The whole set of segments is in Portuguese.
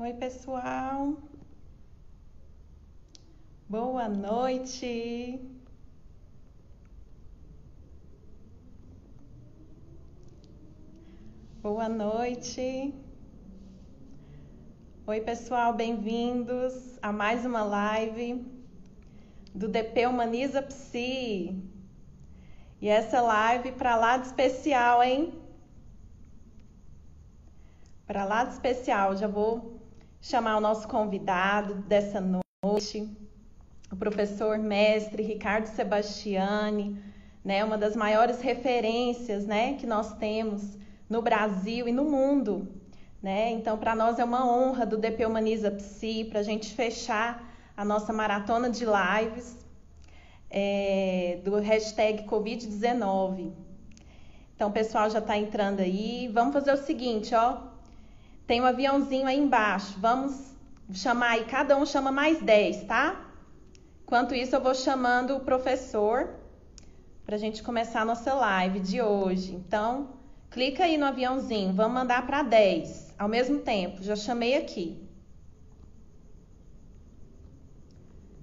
Oi, pessoal. Boa noite. Boa noite. Oi, pessoal, bem-vindos a mais uma live do DP Humaniza Psi. E essa live para lá de especial, hein? Para lá de especial. Já vou chamar o nosso convidado dessa noite, o professor mestre Ricardo Sebastiani, né, uma das maiores referências, né, que nós temos no Brasil e no mundo, né? Então, para nós é uma honra do DP Humaniza Psi, para a gente fechar a nossa maratona de lives do hashtag Covid-19. Então, o pessoal já está entrando aí. Vamos fazer o seguinte, ó. Tem um aviãozinho aí embaixo. Vamos chamar aí, cada um chama mais 10, tá? Enquanto isso, eu vou chamando o professor para a gente começar a nossa live de hoje. Então, clica aí no aviãozinho, vamos mandar para 10 ao mesmo tempo. Já chamei aqui.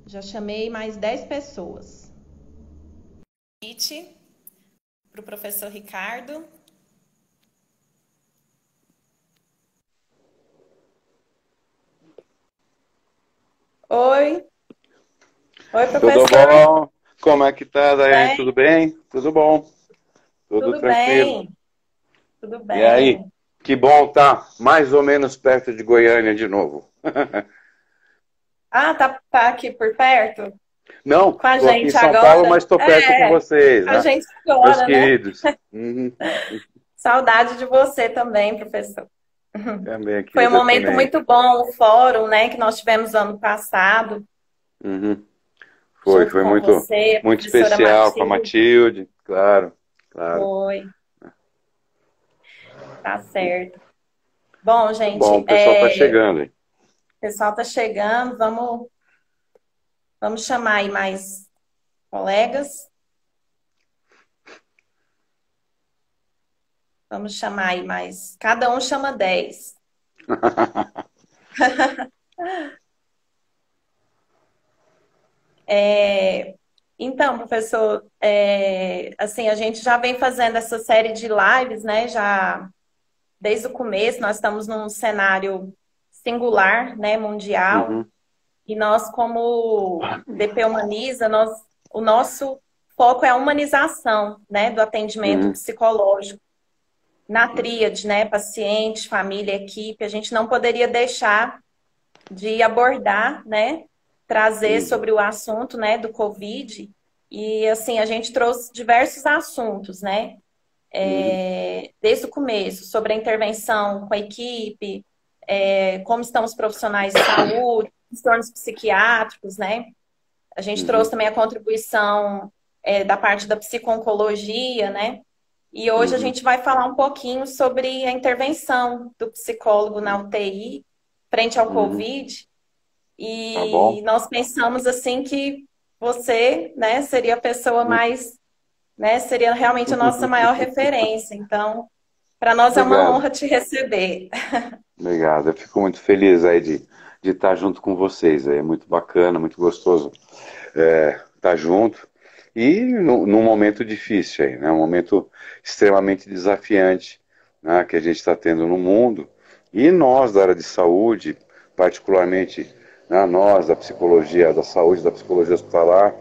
Já chamei mais 10 pessoas. Para o professor Ricardo. Oi. Oi, Tudo professor. bom? Como é que tá, Daiane? Tudo bem? Tudo bom? Tudo Tudo tranquilo. bem. Tudo E aí? bem. Que bom tá mais ou menos perto de Goiânia de novo. Ah, tá aqui por perto Não, com a tô aqui em gente São Paulo, agora? mas tô perto com vocês, A né? gente Meus agora, né? queridos. Uhum. Saudade de você também, professor. Também, Foi um querida, momento também. muito bom, o fórum, né, que nós tivemos ano passado, Uhum. junto Foi com muito, você, a muito professora especial com a Matilde. Matilde, claro, claro. Foi, tá certo. Bom, Tá bom, gente, o pessoal tá chegando, hein? o pessoal tá chegando, vamos chamar aí mais colegas, vamos chamar aí mais, cada um chama 10. Então, professor, assim, a gente já vem fazendo essa série de lives, né, já desde o começo, nós estamos num cenário singular, né, mundial, Uhum, e nós, como DP Humaniza, o nosso foco é a humanização, né, do atendimento uhum, psicológico na tríade, né, paciente, família, equipe. A gente não poderia deixar de abordar, né, trazer uhum, sobre o assunto, né, do Covid. E, assim, a gente trouxe diversos assuntos, né, uhum, desde o começo, sobre a intervenção com a equipe, como estão os profissionais de saúde, transtornos psiquiátricos, né? A gente trouxe uhum, também a contribuição da parte da psico-oncologia, né? E hoje a uhum. gente vai falar um pouquinho sobre a intervenção do psicólogo na UTI frente ao Uhum. Covid. Tá E bom? nós pensamos assim que você, né, seria a pessoa Uhum. mais, né, seria realmente a nossa maior referência. Então, para nós é uma Obrigado. honra te receber. Obrigado. Eu fico muito feliz aí de estar junto com vocês. É muito bacana, muito gostoso estar junto. E num momento difícil aí, né? Um momento extremamente desafiante, né? Que a gente está tendo no mundo. E nós da área de saúde, particularmente, né? Nós da psicologia, da saúde, da psicologia hospitalar,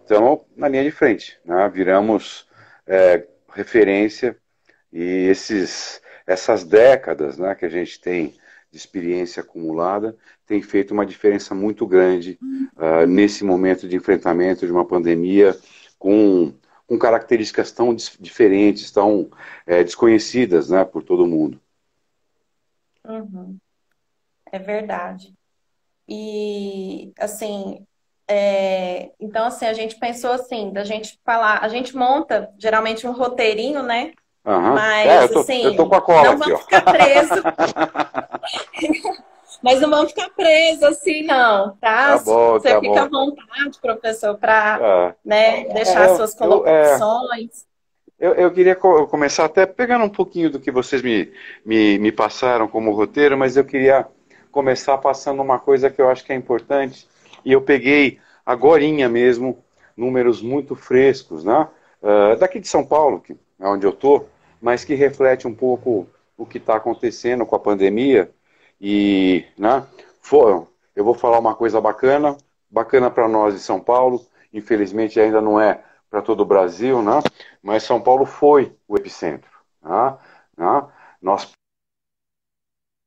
estamos na linha de frente, né? Viramos referência e essas décadas, né, que a gente tem de experiência acumulada tem feito uma diferença muito grande nesse momento de enfrentamento de uma pandemia com características tão diferentes, tão desconhecidas, né, por todo mundo. Uhum, é verdade. E assim, então assim, a gente pensou assim, da gente falar, a gente monta geralmente um roteirinho, né? Aham. Mas Eu tô com assim, a cola não aqui, ó. vamos ficar presos, mas não vamos ficar presos assim, não, tá? Tá bom, Você tá fica à bom. vontade, professor, para, Ah, né, deixar suas eu, colocações. Eu queria começar até pegando um pouquinho do que vocês me passaram como roteiro, mas eu queria começar passando uma coisa que eu acho que é importante, e eu peguei agorinha mesmo, números muito frescos, né? Daqui de São Paulo, que é onde eu estou, mas que reflete um pouco o que está acontecendo com a pandemia, e, né, eu vou falar uma coisa bacana, bacana para nós de São Paulo, infelizmente ainda não é para todo o Brasil, né? Mas São Paulo foi o epicentro. Né? Né? Nós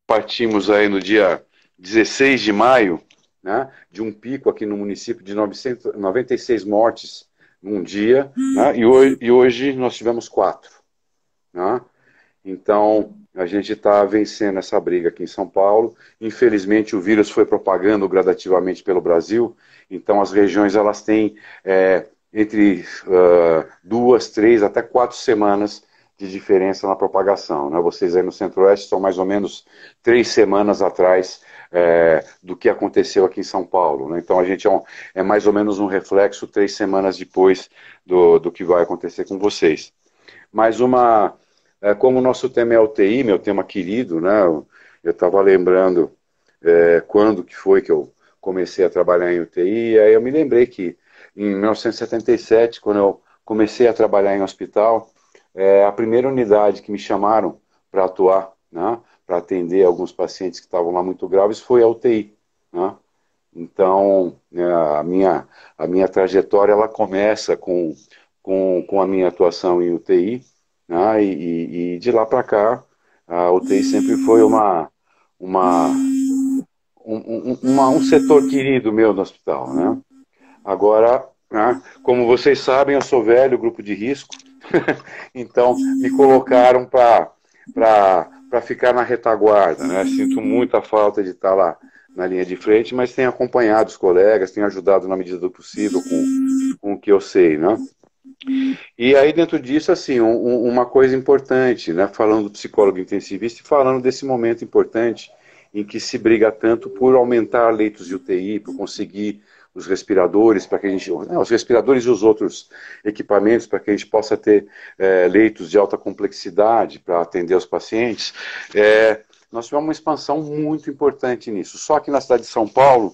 partimos aí no dia 16 de maio, né, de um pico aqui no município de 996 mortes num dia, né, e hoje nós tivemos 4. Né? Então, a gente está vencendo essa briga aqui em São Paulo. Infelizmente, o vírus foi propagando gradativamente pelo Brasil. Então, as regiões elas têm entre 2, 3, até 4 semanas de diferença na propagação. Né? Vocês aí no Centro-Oeste estão mais ou menos 3 semanas atrás do que aconteceu aqui em São Paulo. Né? Então, a gente é mais ou menos um reflexo 3 semanas depois do que vai acontecer com vocês. Mas como o nosso tema é UTI, meu tema querido, né? Eu estava lembrando quando que foi que eu comecei a trabalhar em UTI, e aí eu me lembrei que em 1977, quando eu comecei a trabalhar em hospital, a primeira unidade que me chamaram para atuar, né? Para atender alguns pacientes que estavam lá muito graves, foi a UTI. Né? Então, a minha trajetória ela começa com a minha atuação em UTI, né? E de lá para cá, a UTI sempre foi uma, um setor querido meu no hospital. Né? Agora, né, como vocês sabem, eu sou velho, grupo de risco, então me colocaram para ficar na retaguarda. Né? Sinto muita falta de estar lá na linha de frente, mas tenho acompanhado os colegas, tenho ajudado na medida do possível com o que eu sei. Né? E aí, dentro disso, assim, uma coisa importante, né, falando do psicólogo intensivista e falando desse momento importante em que se briga tanto por aumentar leitos de UTI, por conseguir os respiradores, para que a gente, os respiradores e os outros equipamentos, para que a gente possa ter leitos de alta complexidade para atender os pacientes, nós tivemos uma expansão muito importante nisso. Só que na cidade de São Paulo,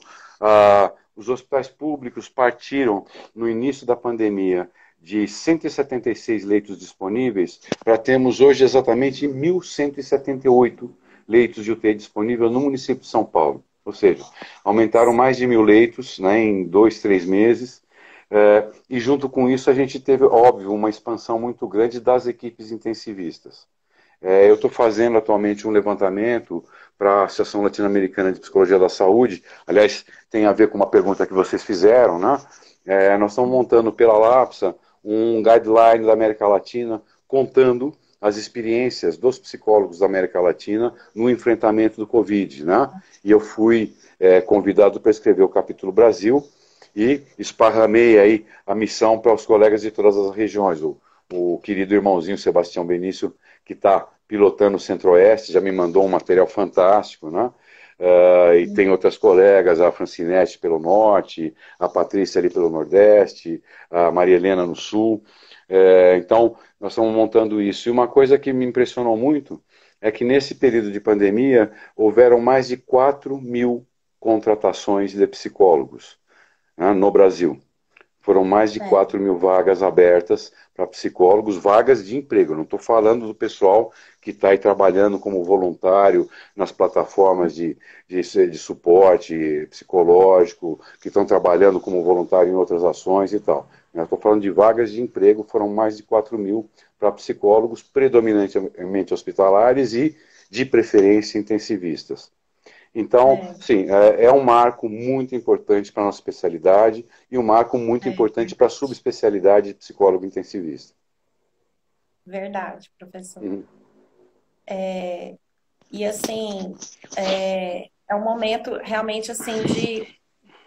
os hospitais públicos partiram no início da pandemia de 176 leitos disponíveis para termos hoje exatamente 1.178 leitos de UTI disponível no município de São Paulo. Ou seja, aumentaram mais de 1.000 leitos, né, em 2, 3 meses. E junto com isso a gente teve, óbvio, uma expansão muito grande das equipes intensivistas. Eu estou fazendo atualmente um levantamento para a Associação Latino-Americana de Psicologia da Saúde. Aliás, tem a ver com uma pergunta que vocês fizeram, né? Nós estamos montando pela LAPSA um guideline da América Latina contando as experiências dos psicólogos da América Latina no enfrentamento do Covid, né? E eu fui convidado para escrever o capítulo Brasil e esparramei aí a missão para os colegas de todas as regiões. O querido irmãozinho Sebastião Benício, que está pilotando o Centro-Oeste, já me mandou um material fantástico, né? E tem outras colegas, a Francinete pelo Norte, a Patrícia ali pelo Nordeste, a Maria Helena no Sul. Então, nós estamos montando isso. E uma coisa que me impressionou muito é que nesse período de pandemia houveram mais de 4.000 contratações de psicólogos, né, no Brasil. Foram mais de 4.000 vagas abertas para psicólogos, vagas de emprego. Eu não estou falando do pessoal que está aí trabalhando como voluntário nas plataformas de suporte psicológico, que estão trabalhando como voluntário em outras ações e tal. Eu estou falando de vagas de emprego, foram mais de 4.000 para psicólogos, predominantemente hospitalares e, de preferência, intensivistas. Então, sim, é um marco muito importante para a nossa especialidade e um marco muito importante para a subespecialidade de psicólogo intensivista. Verdade, professor. Uhum. E assim, é um momento realmente assim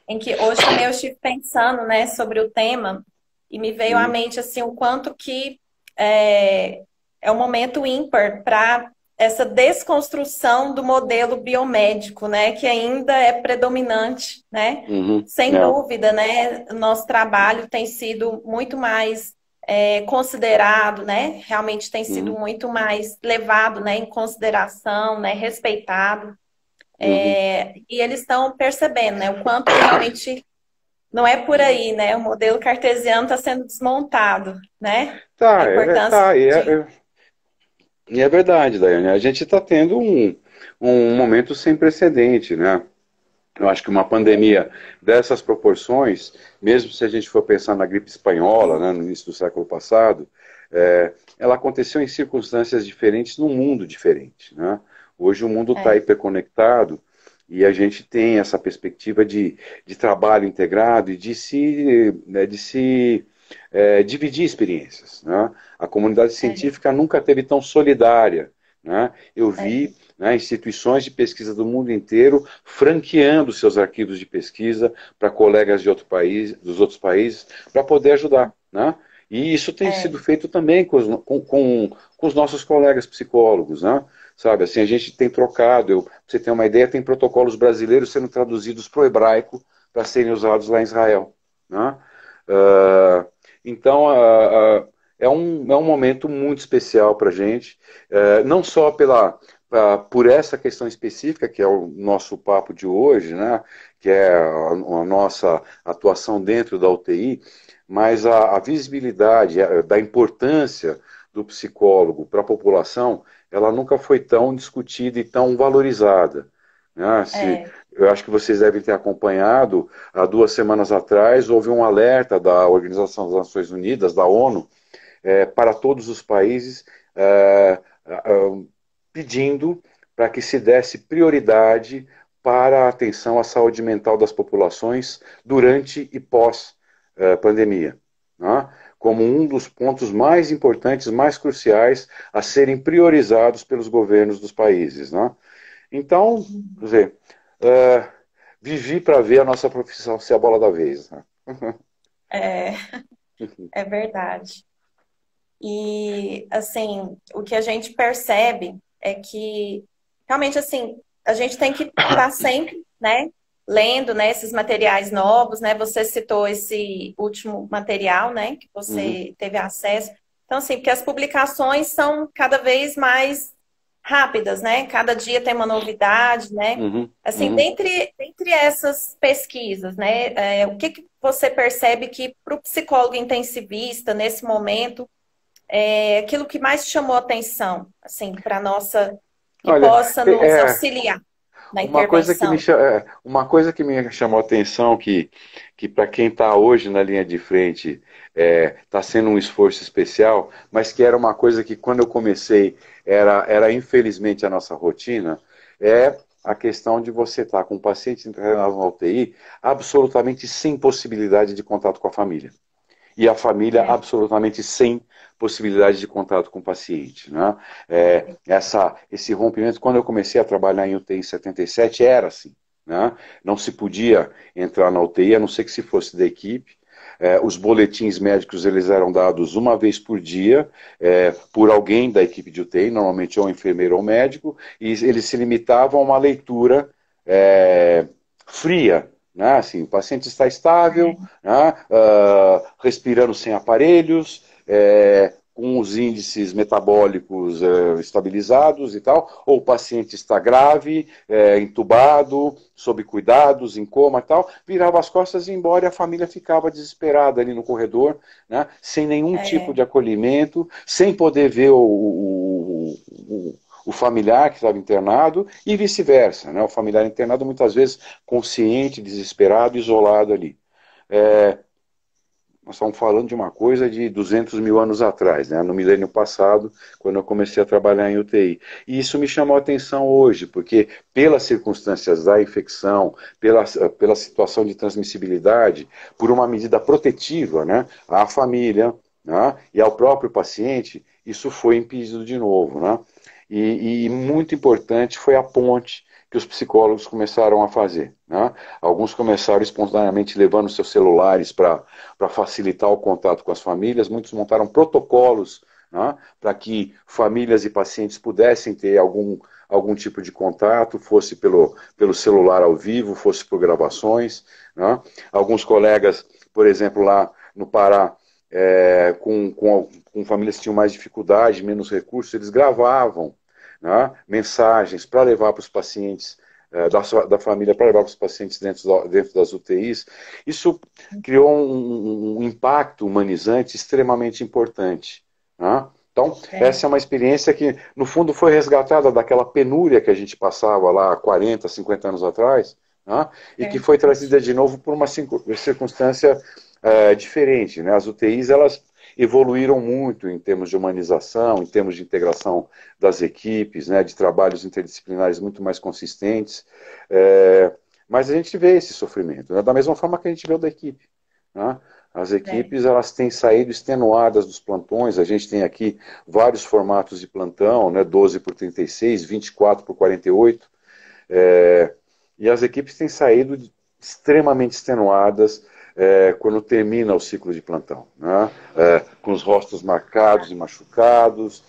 em que hoje também eu estive pensando, né, sobre o tema e me veio à mente assim o quanto que é um momento ímpar para essa desconstrução do modelo biomédico, né, que ainda é predominante, né? Uhum. Sem dúvida, né? Nosso trabalho tem sido muito mais considerado, né? Realmente tem sido muito mais levado, né, em consideração, né, respeitado. Uhum. E eles estão percebendo, né, o quanto que realmente não é por aí, né? O modelo cartesiano está sendo desmontado, né? A Tá, importância tá, de... e é verdade, Daiane. A gente está tendo um momento sem precedente, né? Eu acho que uma pandemia dessas proporções, mesmo se a gente for pensar na gripe espanhola, né, no início do século passado, ela aconteceu em circunstâncias diferentes, num mundo diferente, né? Hoje o mundo está É, hiperconectado e a gente tem essa perspectiva de trabalho integrado e de se dividir experiências, né? A comunidade é, científica nunca teve tão solidária, né? Eu é, vi, né, instituições de pesquisa do mundo inteiro franqueando seus arquivos de pesquisa para colegas dos outros países, para poder ajudar, né? E isso tem sido é, feito também com os nossos colegas psicólogos, né? Sabe, assim, a gente tem trocado, pra você ter uma ideia, tem protocolos brasileiros sendo traduzidos para o hebraico para serem usados lá em Israel, né? Uh, então, é um momento muito especial para a gente, não só por essa questão específica, que é o nosso papo de hoje, né, que é a nossa atuação dentro da UTI, mas a visibilidade da importância do psicólogo para a população, ela nunca foi tão discutida e tão valorizada. Né? é, Eu acho que vocês devem ter acompanhado, há 2 semanas atrás, houve um alerta da Organização das Nações Unidas, da ONU, para todos os países, pedindo para que se desse prioridade para a atenção à saúde mental das populações durante e pós-pandemia, né? Como um dos pontos mais importantes, mais cruciais a serem priorizados pelos governos dos países, né? Então, quer dizer, uh, vivi para ver a nossa profissão ser a bola da vez, né? é, é verdade. E, assim, o que a gente percebe é que, realmente, assim, a gente tem que estar sempre, né, lendo, né, esses materiais novos, né? Você citou esse último material, né, que Uhum, você teve acesso. Então, assim, porque as publicações são cada vez mais rápidas, né? Cada dia tem uma novidade, né? uhum, Assim, uhum. dentre essas pesquisas, né, o que que você percebe que para o psicólogo intensivista, nesse momento, aquilo que mais chamou atenção, assim, para nossa, que Olha, possa nos auxiliar na intervenção. uma coisa que me chamou a atenção, que para quem está hoje na linha de frente está sendo um esforço especial, mas que era uma coisa que quando eu comecei era infelizmente a nossa rotina, é a questão de você estar com um paciente internado na UTI absolutamente sem possibilidade de contato com a família e a família É, absolutamente sem possibilidade de contato com o paciente. Né? Esse rompimento, quando eu comecei a trabalhar em UTI em 77, era assim. Né? Não se podia entrar na UTI, a não ser que se fosse da equipe. Os boletins médicos eles eram dados uma vez por dia por alguém da equipe de UTI, normalmente ou um enfermeiro ou um médico, e eles se limitavam a uma leitura fria, né? Assim, o paciente está estável, né? Respirando sem aparelhos, com os índices metabólicos estabilizados e tal, ou o paciente está grave, entubado, sob cuidados, em coma e tal, virava as costas e ia embora e a família ficava desesperada ali no corredor, né? Sem nenhum tipo é, de acolhimento, sem poder ver o familiar que estava internado e vice-versa, né? O familiar internado muitas vezes consciente, desesperado, isolado ali. Nós estamos falando de uma coisa de 200 mil anos atrás, né? No milênio passado, quando eu comecei a trabalhar em UTI. E isso me chamou a atenção hoje, porque pelas circunstâncias da infecção, pela situação de transmissibilidade, por uma medida protetiva, né, à família, né, e ao próprio paciente, isso foi impedido de novo, né? E muito importante foi a ponte que os psicólogos começaram a fazer. Né? Alguns começaram espontaneamente levando seus celulares para facilitar o contato com as famílias, muitos montaram protocolos, né, para que famílias e pacientes pudessem ter algum tipo de contato, fosse pelo celular ao vivo, fosse por gravações. Né? Alguns colegas, por exemplo, lá no Pará, com famílias que tinham mais dificuldade, menos recursos, eles gravavam, né, mensagens para levar para os pacientes, da família para levar para os pacientes dentro das UTIs. Isso criou um impacto humanizante extremamente importante. Né? Então, essa é uma experiência que, no fundo, foi resgatada daquela penúria que a gente passava lá 40, 50 anos atrás, né? E que foi trazida de novo por uma circunstância diferente. Né? As UTIs, elas evoluíram muito em termos de humanização, em termos de integração das equipes, né, de trabalhos interdisciplinares muito mais consistentes, mas a gente vê esse sofrimento, né, da mesma forma que a gente vê o da equipe. Né? As equipes, elas têm saído extenuadas dos plantões, a gente tem aqui vários formatos de plantão, né, 12 por 36, 24 por 48, e as equipes têm saído extremamente extenuadas, quando termina o ciclo de plantão, né? Com os rostos marcados e machucados,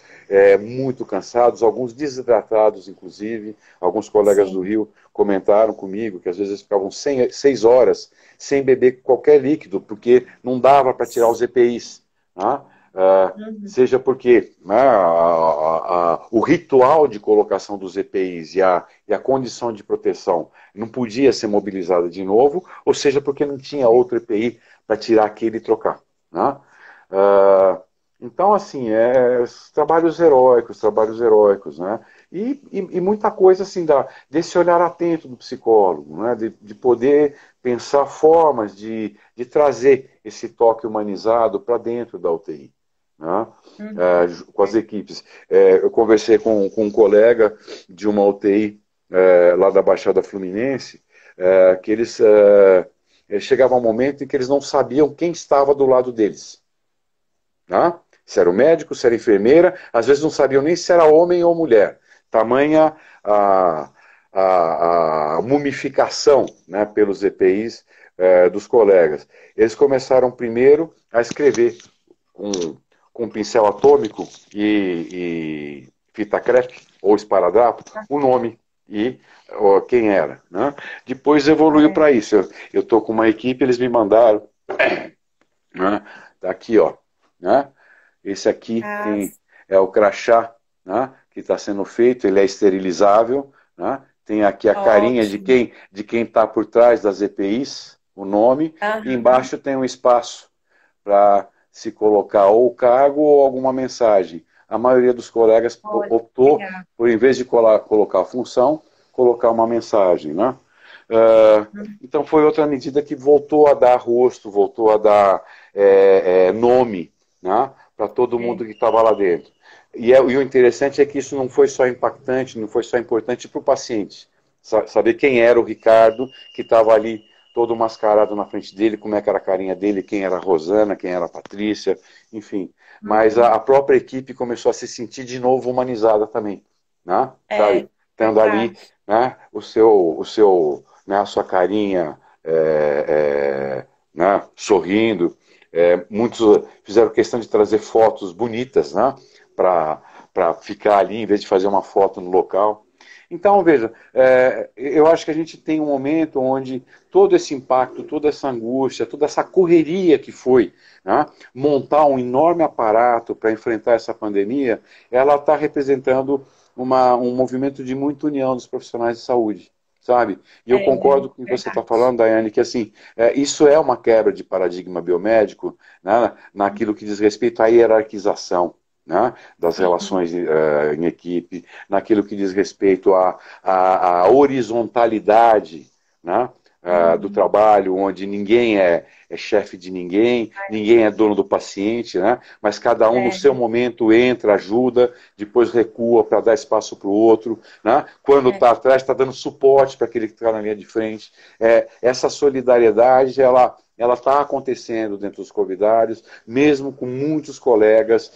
muito cansados, alguns desidratados, inclusive. Alguns colegas do Rio comentaram comigo que às vezes ficavam 6 horas sem beber qualquer líquido, porque não dava para tirar os EPIs. Né? Seja porque, né, o ritual de colocação dos EPIs e a condição de proteção não podia ser mobilizada de novo, ou seja porque não tinha outro EPI para tirar aquele e trocar. Né? Então, assim, trabalhos heróicos, né? E muita coisa assim desse olhar atento do psicólogo, né? De poder pensar formas de trazer esse toque humanizado para dentro da UTI. Né? Com as equipes. Eu conversei com um colega de uma UTI lá da Baixada Fluminense, que eles chegavam um momento em que eles não sabiam quem estava do lado deles. Né? Se era o médico, se era a enfermeira, às vezes não sabiam nem se era homem ou mulher. Tamanha a mumificação, né, pelos EPIs dos colegas. Eles começaram primeiro a escrever com um pincel atômico e fita crepe ou esparadrapo o nome e quem era. Né? Depois evoluiu para isso. Eu estou com uma equipe, eles me mandaram. Né? Tá aqui, ó. Né? Esse aqui é o crachá, né, que está sendo feito, ele é esterilizável. Né? Tem aqui a carinha de quem está por trás das EPIs, o nome, e embaixo tem um espaço para se colocar ou o cargo ou alguma mensagem. A maioria dos colegas optou por, em vez de colocar a função, colocar uma mensagem. Né? Então foi outra medida que voltou a dar rosto, voltou a dar nome, né, para todo mundo que estava lá dentro. E o interessante é que isso não foi só impactante, não foi só importante para o paciente. Saber quem era o Ricardo, que estava ali todo mascarado na frente dele, como é que era a carinha dele, quem era a Rosana, quem era a Patrícia, enfim. Mas a própria equipe começou a se sentir de novo humanizada também. Né? Sabe? Tendo ali, né, né, a sua carinha né, sorrindo. Muitos fizeram questão de trazer fotos bonitas, né, para ficar ali, em vez de fazer uma foto no local. Então, veja, eu acho que a gente tem um momento onde todo esse impacto, toda essa angústia, toda essa correria que foi, né, montar um enorme aparato para enfrentar essa pandemia, ela está representando um movimento de muita união dos profissionais de saúde. Sabe? E eu concordo com o que você está falando, Daiane, que assim, isso é uma quebra de paradigma biomédico, né, naquilo que diz respeito à hierarquização, né, das relações em equipe, naquilo que diz respeito à horizontalidade, né, do trabalho, onde ninguém é chefe de ninguém, ninguém é dono do paciente, né, mas cada um no seu momento entra, ajuda, depois recua para dar espaço para o outro, né, quando está atrás está dando suporte para aquele que está na linha de frente. Essa solidariedade, ela está acontecendo dentro dos convidados, mesmo com muitos colegas,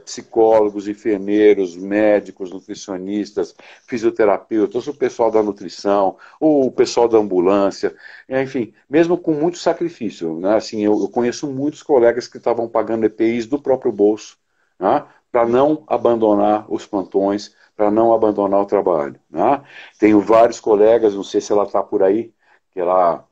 psicólogos, enfermeiros, médicos, nutricionistas, fisioterapeutas, o pessoal da nutrição, o pessoal da ambulância, enfim, mesmo com muito sacrifício. Né? Assim, eu conheço muitos colegas que estavam pagando EPIs do próprio bolso, né? Para não abandonar os plantões, para não abandonar o trabalho. Né? Tenho vários colegas, não sei se ela está por aí, que ela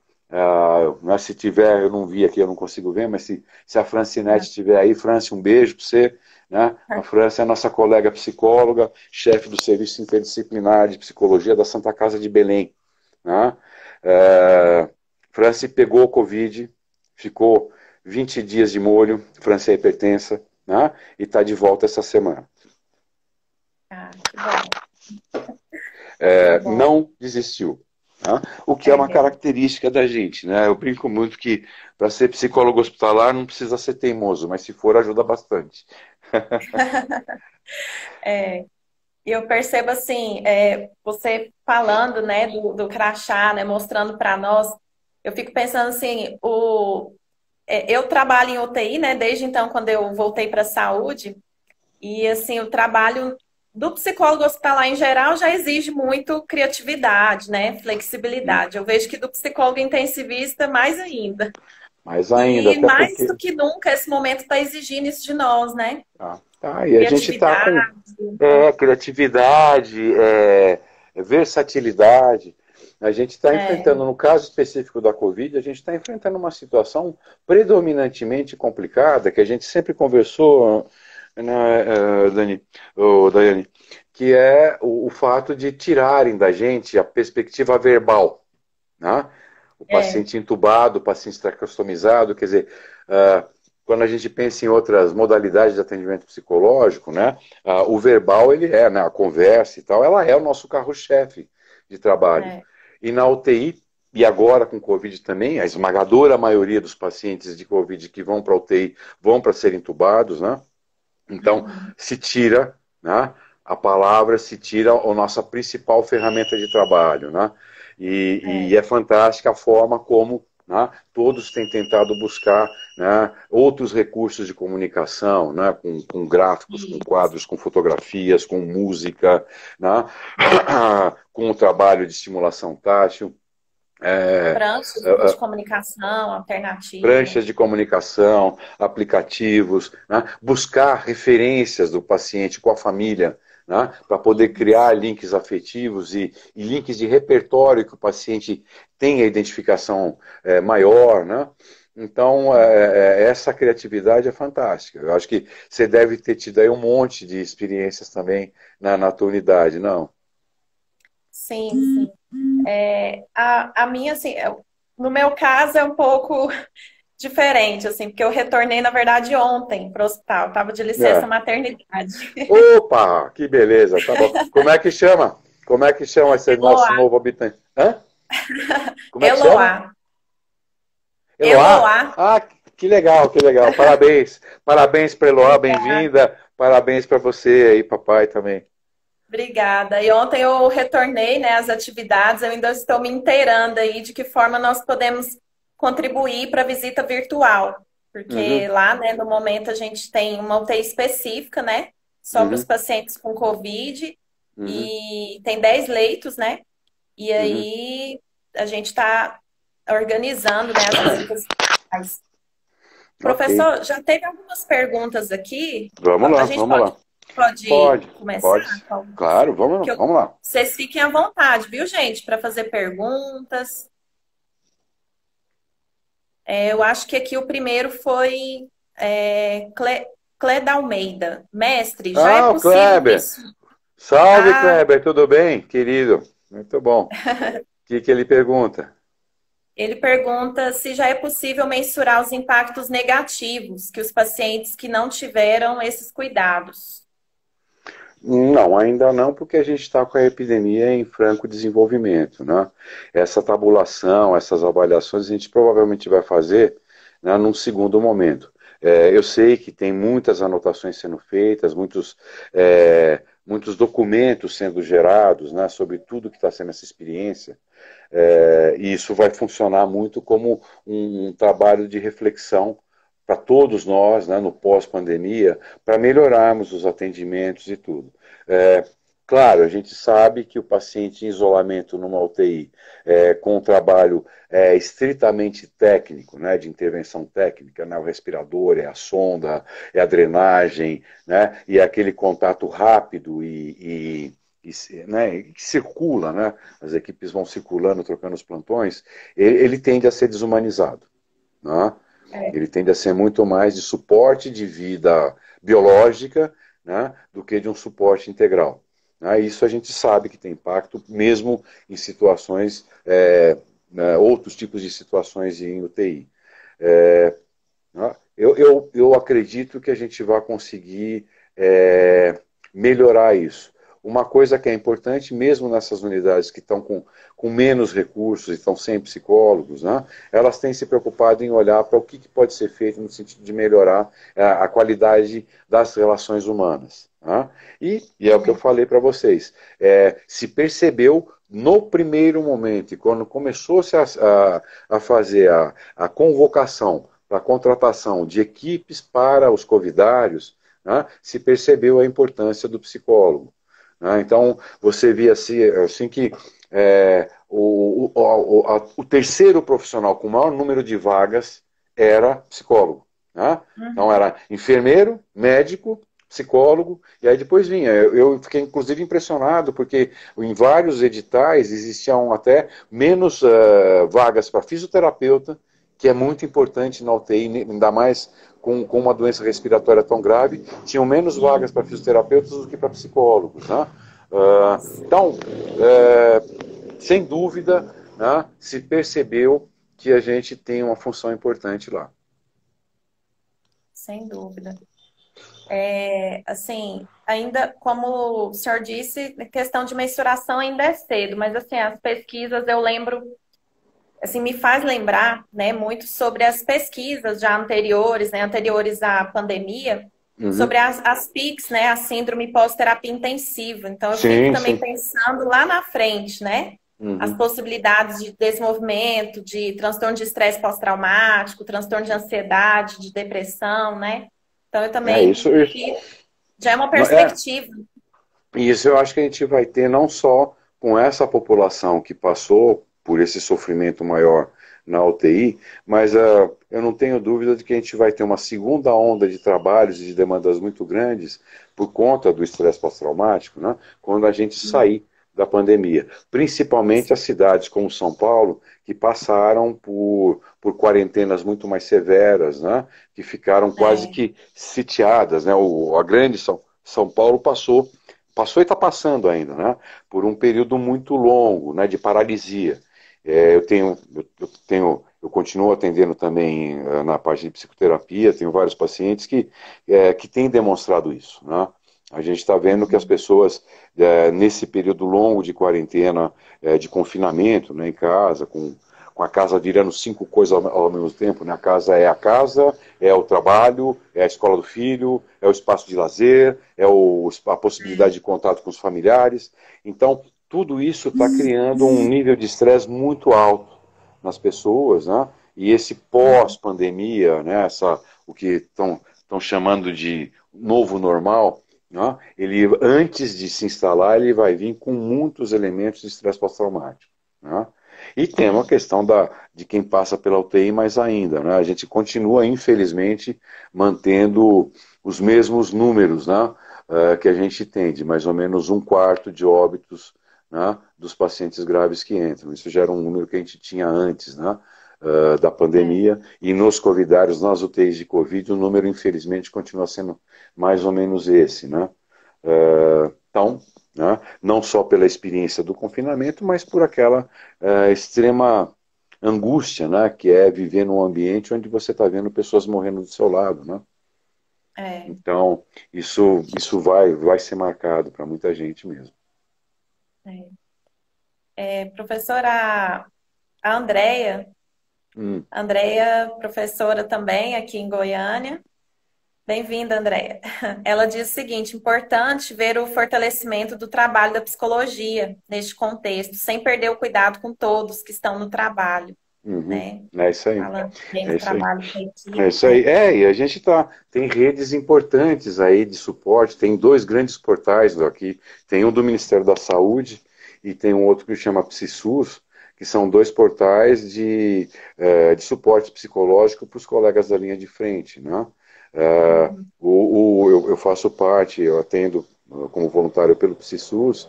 Mas se tiver, eu não vi aqui, eu não consigo ver, mas se a Francinete estiver aí, Franci, um beijo para você. Né? A Franci é nossa colega psicóloga, chefe do Serviço Interdisciplinar de Psicologia da Santa Casa de Belém. Né? Franci pegou o Covid, ficou 20 dias de molho, Franci é hipertensa, né? E está de volta essa semana. Que bom. Não desistiu. Né? O que é uma característica da gente. Né? Eu brinco muito que para ser psicólogo hospitalar não precisa ser teimoso, mas se for, ajuda bastante. Eu percebo assim, você falando, né, do crachá, né, mostrando para nós, eu fico pensando assim, eu trabalho em UTI, né, desde então, quando eu voltei para a saúde, e assim, o trabalho do psicólogo hospitalar em geral já exige muito criatividade, né, flexibilidade. Eu vejo que do psicólogo intensivista mais ainda. Mais ainda, E até mais porque... do que nunca esse momento está exigindo isso de nós, né? E a gente está com criatividade, versatilidade. A gente está enfrentando, no caso específico da Covid, a gente está enfrentando uma situação predominantemente complicada, que a gente sempre conversou, né, Daiane, que é o fato de tirarem da gente a perspectiva verbal. Né? O paciente entubado, o paciente tracostomizado, quer dizer, quando a gente pensa em outras modalidades de atendimento psicológico, né, o verbal, ele né, a conversa e tal, ela é o nosso carro-chefe de trabalho. E na UTI, e agora com Covid também, a esmagadora maioria dos pacientes de Covid que vão para a UTI vão para ser entubados, né? Então, se tira, né, a palavra, se tira a nossa principal ferramenta de trabalho, né? E é fantástica a forma como, né, todos têm tentado buscar, né, outros recursos de comunicação, né, com gráficos, com quadros, com fotografias, com música, né, com o trabalho de estimulação tátil. Pranchas de comunicação alternativa. Pranchas de comunicação, aplicativos, né, buscar referências do paciente com a família, né, para poder criar links afetivos e links de repertório que o paciente tenha identificação maior, né? Então, essa criatividade é fantástica. Eu acho que você deve ter tido aí um monte de experiências também na tua unidade, não? Sim. A minha, assim, no meu caso é um pouco diferente, assim, porque eu retornei, na verdade, ontem para o hospital. Estava de licença maternidade. Opa, que beleza, tá bom. Como é que chama? Como é que chama esse nosso novo habitante? Hã? Como é que chama? Eloá. Ah, que legal, que legal. Parabéns. Parabéns para Eloá, bem-vinda. Parabéns para você aí, papai, também. Obrigada. E ontem eu retornei, né, às atividades, eu ainda estou me inteirando aí de que forma nós podemos contribuir para a visita virtual. Porque lá, né, no momento a gente tem uma UTI específica, né, só para os pacientes com Covid, e tem 10 leitos, né, e aí a gente está organizando, né, as visitas virtuais. Professor, já teve algumas perguntas aqui. Vamos lá, a gente vamos lá. Pode começar? Pode. Claro, vamos lá. Vocês fiquem à vontade, viu, gente, para fazer perguntas. Eu acho que aqui o primeiro foi Cleda Almeida. Mestre, já é possível Kleber. isso? Salve, Kleber, tudo bem, querido? Muito bom. O que ele pergunta? Ele pergunta se já é possível mensurar os impactos negativos que os pacientes que não tiveram esses cuidados. Não, ainda não, porque a gente está com a epidemia em franco desenvolvimento, né? Essa tabulação, essas avaliações a gente provavelmente vai fazer, né, num segundo momento. Eu sei que tem muitas anotações sendo feitas, muitos documentos sendo gerados, né, sobre tudo que está sendo essa experiência, e isso vai funcionar muito como um trabalho de reflexão para todos nós, né, no pós-pandemia, para melhorarmos os atendimentos e tudo. Claro, a gente sabe que o paciente em isolamento numa UTI, com um trabalho estritamente técnico, né, de intervenção técnica, né, o respirador, é a sonda, é a drenagem, né, e é aquele contato rápido e né, que circula, né, as equipes vão circulando, trocando os plantões, ele tende a ser desumanizado. Né? É. Ele tende a ser muito mais de suporte de vida biológica, né, do que de um suporte integral. Né? Isso a gente sabe que tem impacto, mesmo em situações, né, outros tipos de situações em UTI. Né? Eu acredito que a gente vai conseguir melhorar isso. Uma coisa que é importante, mesmo nessas unidades que estão com menos recursos e estão sem psicólogos, né, elas têm se preocupado em olhar para o que pode ser feito no sentido de melhorar a qualidade das relações humanas. Né? E é o que eu falei para vocês. Se percebeu no primeiro momento, e quando começou-se a fazer a convocação para a contratação de equipes para os covidários, né, se percebeu a importância do psicólogo. Né? Então, você via assim que o terceiro profissional com o maior número de vagas era psicólogo. Né? Então, era enfermeiro, médico, psicólogo, e aí depois vinha. Eu fiquei, inclusive, impressionado, porque em vários editais existiam até menos vagas para fisioterapeuta, que é muito importante na UTI, ainda mais com uma doença respiratória tão grave, tinham menos vagas para fisioterapeutas do que para psicólogos. Né? Então, sem dúvida, né, se percebeu que a gente tem uma função importante lá. Sem dúvida. Assim, ainda, como o senhor disse, a questão de mensuração ainda é cedo, mas assim, as pesquisas eu lembro, assim, me faz lembrar, né, muito sobre as pesquisas já anteriores, né, anteriores à pandemia, Uhum. sobre as PICs, né, a síndrome pós-terapia intensiva. Então, eu fico Sim, também sim. pensando lá na frente, né, as Uhum. possibilidades de desenvolvimento, de transtorno de estresse pós-traumático, transtorno de ansiedade, de depressão, né? Então, eu É também, isso. aqui já é uma É, perspectiva. isso eu acho que a gente vai ter não só com essa população que passou por esse sofrimento maior na UTI, mas eu não tenho dúvida de que a gente vai ter uma segunda onda de trabalhos e de demandas muito grandes por conta do estresse pós-traumático, né, quando a gente sair da pandemia. Principalmente as cidades como São Paulo, que passaram por quarentenas muito mais severas, né, que ficaram quase É, que sitiadas. Né, a grande São Paulo passou e está passando ainda, né, por um período muito longo, né, de paralisia. Eu continuo atendendo também na parte de psicoterapia, tenho vários pacientes que têm demonstrado isso, né. A gente está vendo que as pessoas, nesse período longo de quarentena, de confinamento, né, em casa, com a casa virando cinco coisas ao mesmo tempo, né? A casa, é o trabalho, é a escola do filho, é o espaço de lazer, a possibilidade de contato com os familiares. Então, tudo isso está criando um nível de estresse muito alto nas pessoas, né? E esse pós-pandemia, né? O que estão chamando de novo normal, né? Ele, antes de se instalar, ele vai vir com muitos elementos de estresse pós-traumático. Né? E tem uma questão de quem passa pela UTI mais ainda. Né? A gente continua, infelizmente, mantendo os mesmos números, né, que a gente tem, de mais ou menos um quarto de óbitos, né, dos pacientes graves que entram. Isso já era um número que a gente tinha antes, né, da é, pandemia. E nos covidários, nas UTIs de Covid, o número, infelizmente, continua sendo mais ou menos esse. Né? Então, né, não só pela experiência do confinamento, mas por aquela extrema angústia, né, que é viver num ambiente onde você está vendo pessoas morrendo do seu lado. Né? é, Então, isso vai ser marcado para muita gente mesmo. é. Professora, a Hum. Andréia, professora também aqui em Goiânia. Bem-vinda, Andréia. Ela diz o seguinte: importante ver o fortalecimento do trabalho da psicologia neste contexto, sem perder o cuidado com todos que estão no trabalho, Uhum. né? É isso aí. Falando bem É do isso aí. trabalho da É equipe, isso aí. né? E a gente tem redes importantes aí de suporte, tem dois grandes portais aqui, tem um do Ministério da Saúde e tem um outro que chama PsiSUS, que são dois portais de suporte psicológico para os colegas da linha de frente, né? Eu faço parte, eu atendo como voluntário pelo PsiSUS,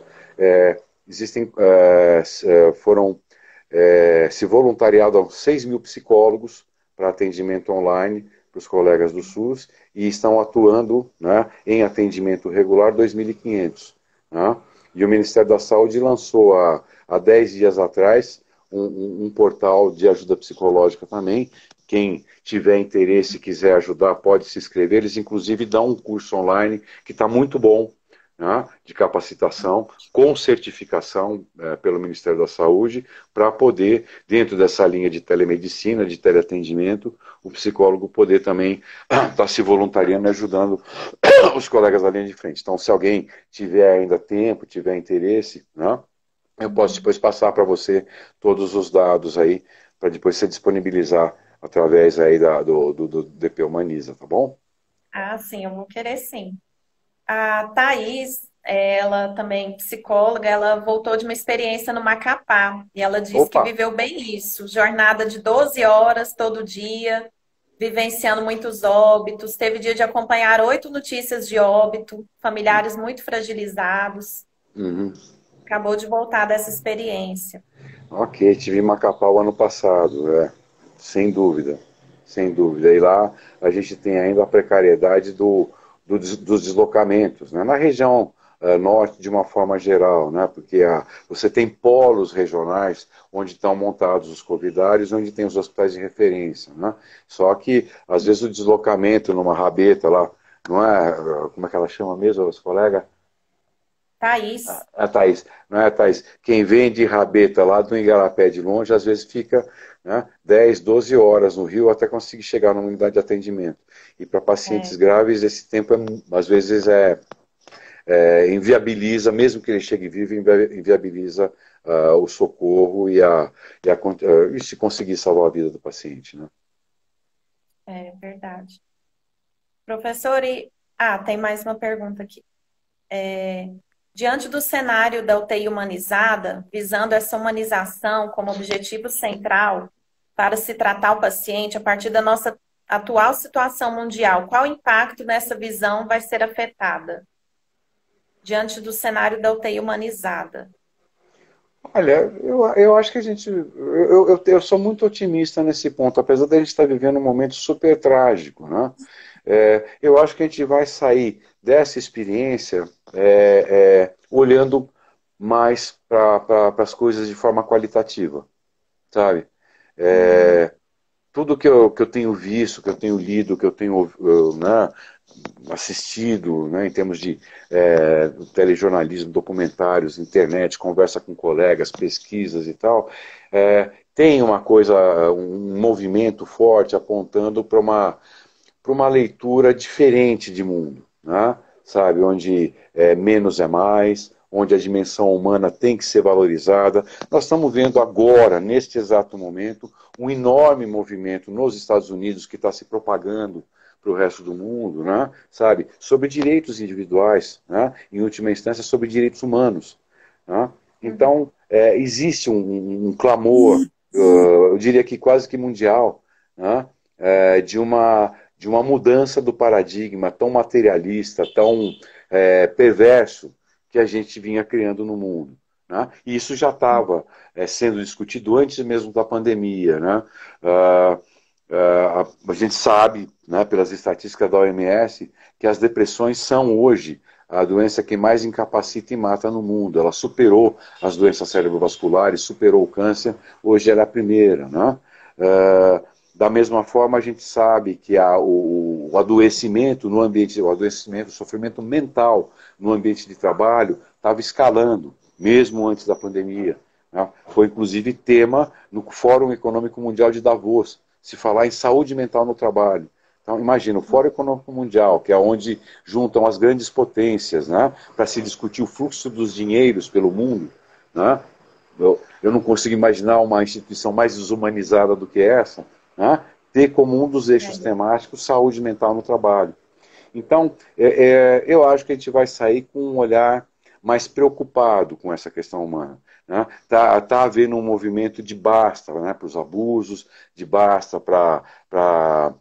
existem, foram se voluntariaram 6 mil psicólogos para atendimento online para os colegas do SUS e estão atuando, né, em atendimento regular 2.500. Né? E o Ministério da Saúde lançou há 10 dias atrás um portal de ajuda psicológica também. Quem tiver interesse e quiser ajudar pode se inscrever. Eles inclusive dão um curso online que está muito bom, né, de capacitação, com certificação pelo Ministério da Saúde, para poder, dentro dessa linha de telemedicina, de teleatendimento, o psicólogo poder também estar se voluntariando e ajudando os colegas da linha de frente. Então, se alguém tiver ainda tempo, tiver interesse, né, eu posso depois passar para você todos os dados aí, para depois você disponibilizar através aí do DP Humaniza, tá bom? Ah, sim, eu vou querer sim. A Thaís, ela também psicóloga, ela voltou de uma experiência no Macapá e ela disse que Opa! viveu bem isso, jornada de 12 horas todo dia, vivenciando muitos óbitos, teve dia de acompanhar 8 notícias de óbito, familiares muito fragilizados, Uhum. acabou de voltar dessa experiência. Ok, tive em Macapá o ano passado, sem dúvida, sem dúvida. E lá a gente tem ainda a precariedade dos deslocamentos, né? Na região norte de uma forma geral, né? Porque você tem polos regionais onde estão montados os covidários, onde tem os hospitais de referência, né? Só que às vezes o deslocamento numa rabeta lá, não é, como é que ela chama mesmo, os colegas? Thaís, A Thaís, não é, Thaís? Quem vem de Rabeta lá do Igarapé de longe, às vezes fica, né, 10, 12 horas no Rio até conseguir chegar numa unidade de atendimento. E para pacientes é, graves, esse tempo, às vezes, inviabiliza, mesmo que ele chegue vivo, inviabiliza o socorro e se conseguir salvar a vida do paciente. Né? é verdade. Professor, tem mais uma pergunta aqui. Diante do cenário da UTI humanizada, visando essa humanização como objetivo central para se tratar o paciente a partir da nossa atual situação mundial, qual impacto nessa visão vai ser afetada? Diante do cenário da UTI humanizada. Olha, eu acho que a gente. Eu sou muito otimista nesse ponto, apesar de a gente estar vivendo um momento super trágico. Né? Eu acho que a gente vai sair dessa experiência olhando mais para as coisas de forma qualitativa, sabe? Uhum. Tudo que eu tenho visto, que eu tenho lido, que eu tenho né, assistido, né, em termos de telejornalismo, documentários, internet, conversa com colegas, pesquisas e tal, tem uma coisa, um movimento forte apontando para uma leitura diferente de mundo, né? Sabe, onde menos é mais, onde a dimensão humana tem que ser valorizada. Nós estamos vendo agora, neste exato momento, um enorme movimento nos Estados Unidos que está se propagando para o resto do mundo, né? Sabe, sobre direitos individuais, né? Em última instância, sobre direitos humanos. Né? Uhum. Então, existe um clamor, eu diria que quase que mundial, né? De uma mudança do paradigma tão materialista, tão perverso que a gente vinha criando no mundo. Né? E isso já estava sendo discutido antes mesmo da pandemia. Né? Uh, a gente sabe, né, pelas estatísticas da OMS, que as depressões são hoje a doença que mais incapacita e mata no mundo. Ela superou as doenças cerebrovasculares, superou o câncer, hoje ela é a primeira. Né? Da mesma forma, a gente sabe que o adoecimento no ambiente, o adoecimento, o sofrimento mental no ambiente de trabalho estava escalando, mesmo antes da pandemia. Né? Foi inclusive tema no Fórum Econômico Mundial de Davos, se falar em saúde mental no trabalho. Então, imagina, o Fórum Econômico Mundial, que é onde juntam as grandes potências, né, para se discutir o fluxo dos dinheiros pelo mundo. Né? Eu não consigo imaginar uma instituição mais desumanizada do que essa, né, ter como um dos eixos temáticos saúde mental no trabalho. Então, eu acho que a gente vai sair com um olhar mais preocupado com essa questão humana. Né? Tá havendo um movimento de basta, né, para os abusos, de basta para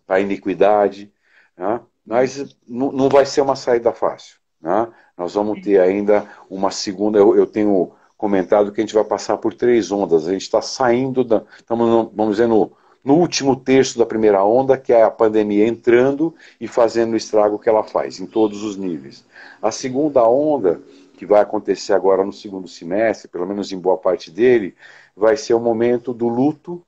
a iniquidade, né? Mas não vai ser uma saída fácil. Né? Nós vamos ter ainda uma segunda, eu tenho comentado que a gente vai passar por 3 ondas. A gente está saindo, estamos, vamos dizer, no último terço da primeira onda, que é a pandemia entrando e fazendo o estrago que ela faz, em todos os níveis. A segunda onda, que vai acontecer agora no segundo semestre, pelo menos em boa parte dele, vai ser o momento do luto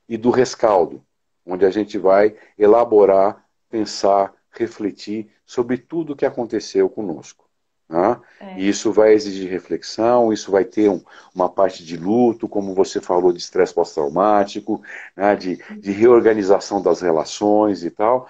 e do rescaldo, onde a gente vai elaborar, pensar, refletir sobre tudo o que aconteceu conosco. Né? E isso vai exigir reflexão, isso vai ter uma parte de luto, como você falou, de estresse pós-traumático, né? de reorganização das relações e tal.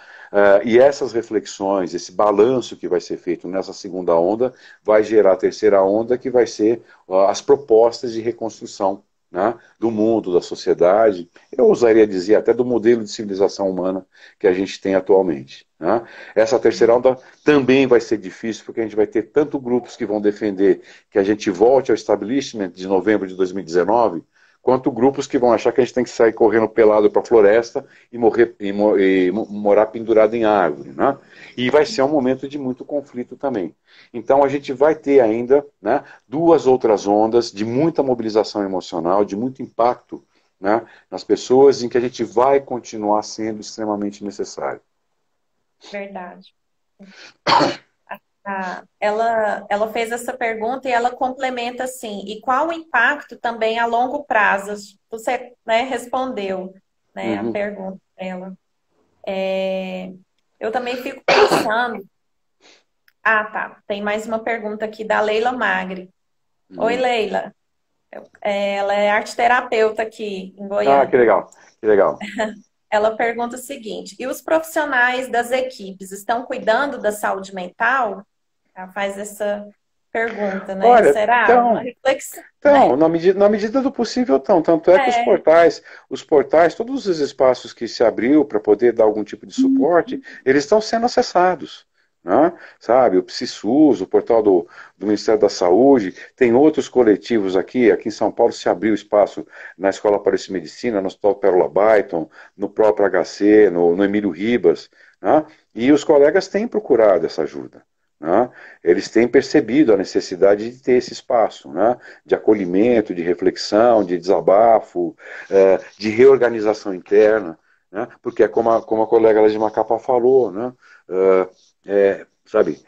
E essas reflexões, esse balanço que vai ser feito nessa segunda onda, vai gerar a terceira onda, que vai ser as propostas de reconstrução, né, do mundo, da sociedade, eu ousaria dizer até do modelo de civilização humana que a gente tem atualmente. Né? Essa terceira onda também vai ser difícil, porque a gente vai ter tanto grupos que vão defender que a gente volte ao establishment de novembro de 2019, quanto grupos que vão achar que a gente tem que sair correndo pelado para a floresta e morar pendurado em árvore. Né? E vai ser um momento de muito conflito também. Então a gente vai ter ainda, né, 2 outras ondas de muita mobilização emocional, de muito impacto, né, nas pessoas, em que a gente vai continuar sendo extremamente necessário. Verdade. Ela fez essa pergunta e ela complementa assim, e qual o impacto também a longo prazo? Você, né, respondeu, né, a pergunta dela. Eu também fico pensando... Ah, tá. Tem mais uma pergunta aqui da Leila Magri. Oi, Leila. Ela é arteterapeuta aqui em Goiânia. Ah, que legal, que legal. Ela pergunta o seguinte: e os profissionais das equipes estão cuidando da saúde mental? Ela faz essa pergunta, né? Olha, Será? Uma reflexão, então, né? na medida do possível, estão. Tanto é que os portais, todos os espaços que se abriu para poder dar algum tipo de suporte, eles estão sendo acessados. Né? Sabe, o PsiSUS, o portal do Ministério da Saúde, tem outros coletivos aqui em São Paulo se abriu espaço na Escola Paulista de Medicina, no Hospital Pérola Byton, no próprio HC, no Emílio Ribas, né? E os colegas têm procurado essa ajuda. Né? Eles têm percebido a necessidade de ter esse espaço, né? De acolhimento, de reflexão, de desabafo, de reorganização interna, né? Porque é como a colega lá de Macapá falou, né? Sabe,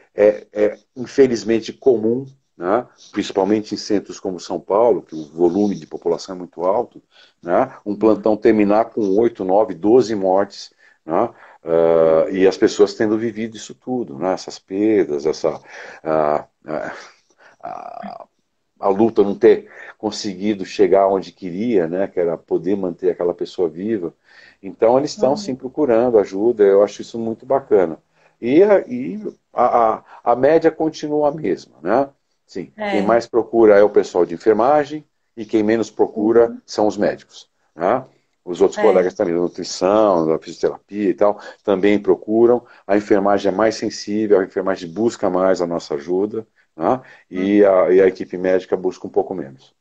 infelizmente comum, né? Principalmente em centros como São Paulo, que o volume de população é muito alto, né? Um plantão terminar com 8, 9, 12 mortes, né? E as pessoas tendo vivido isso tudo, né? Essas perdas, a luta não ter conseguido chegar onde queria, né? Que era poder manter aquela pessoa viva. Então eles estão sim procurando ajuda, eu acho isso muito bacana. E a média continua a mesma, né? Sim, quem mais procura é o pessoal de enfermagem e quem menos procura são os médicos, né? Os outros colegas também da nutrição, da fisioterapia e tal, também procuram. A enfermagem é mais sensível, a enfermagem busca mais a nossa ajuda, né? E a equipe médica busca um pouco menos.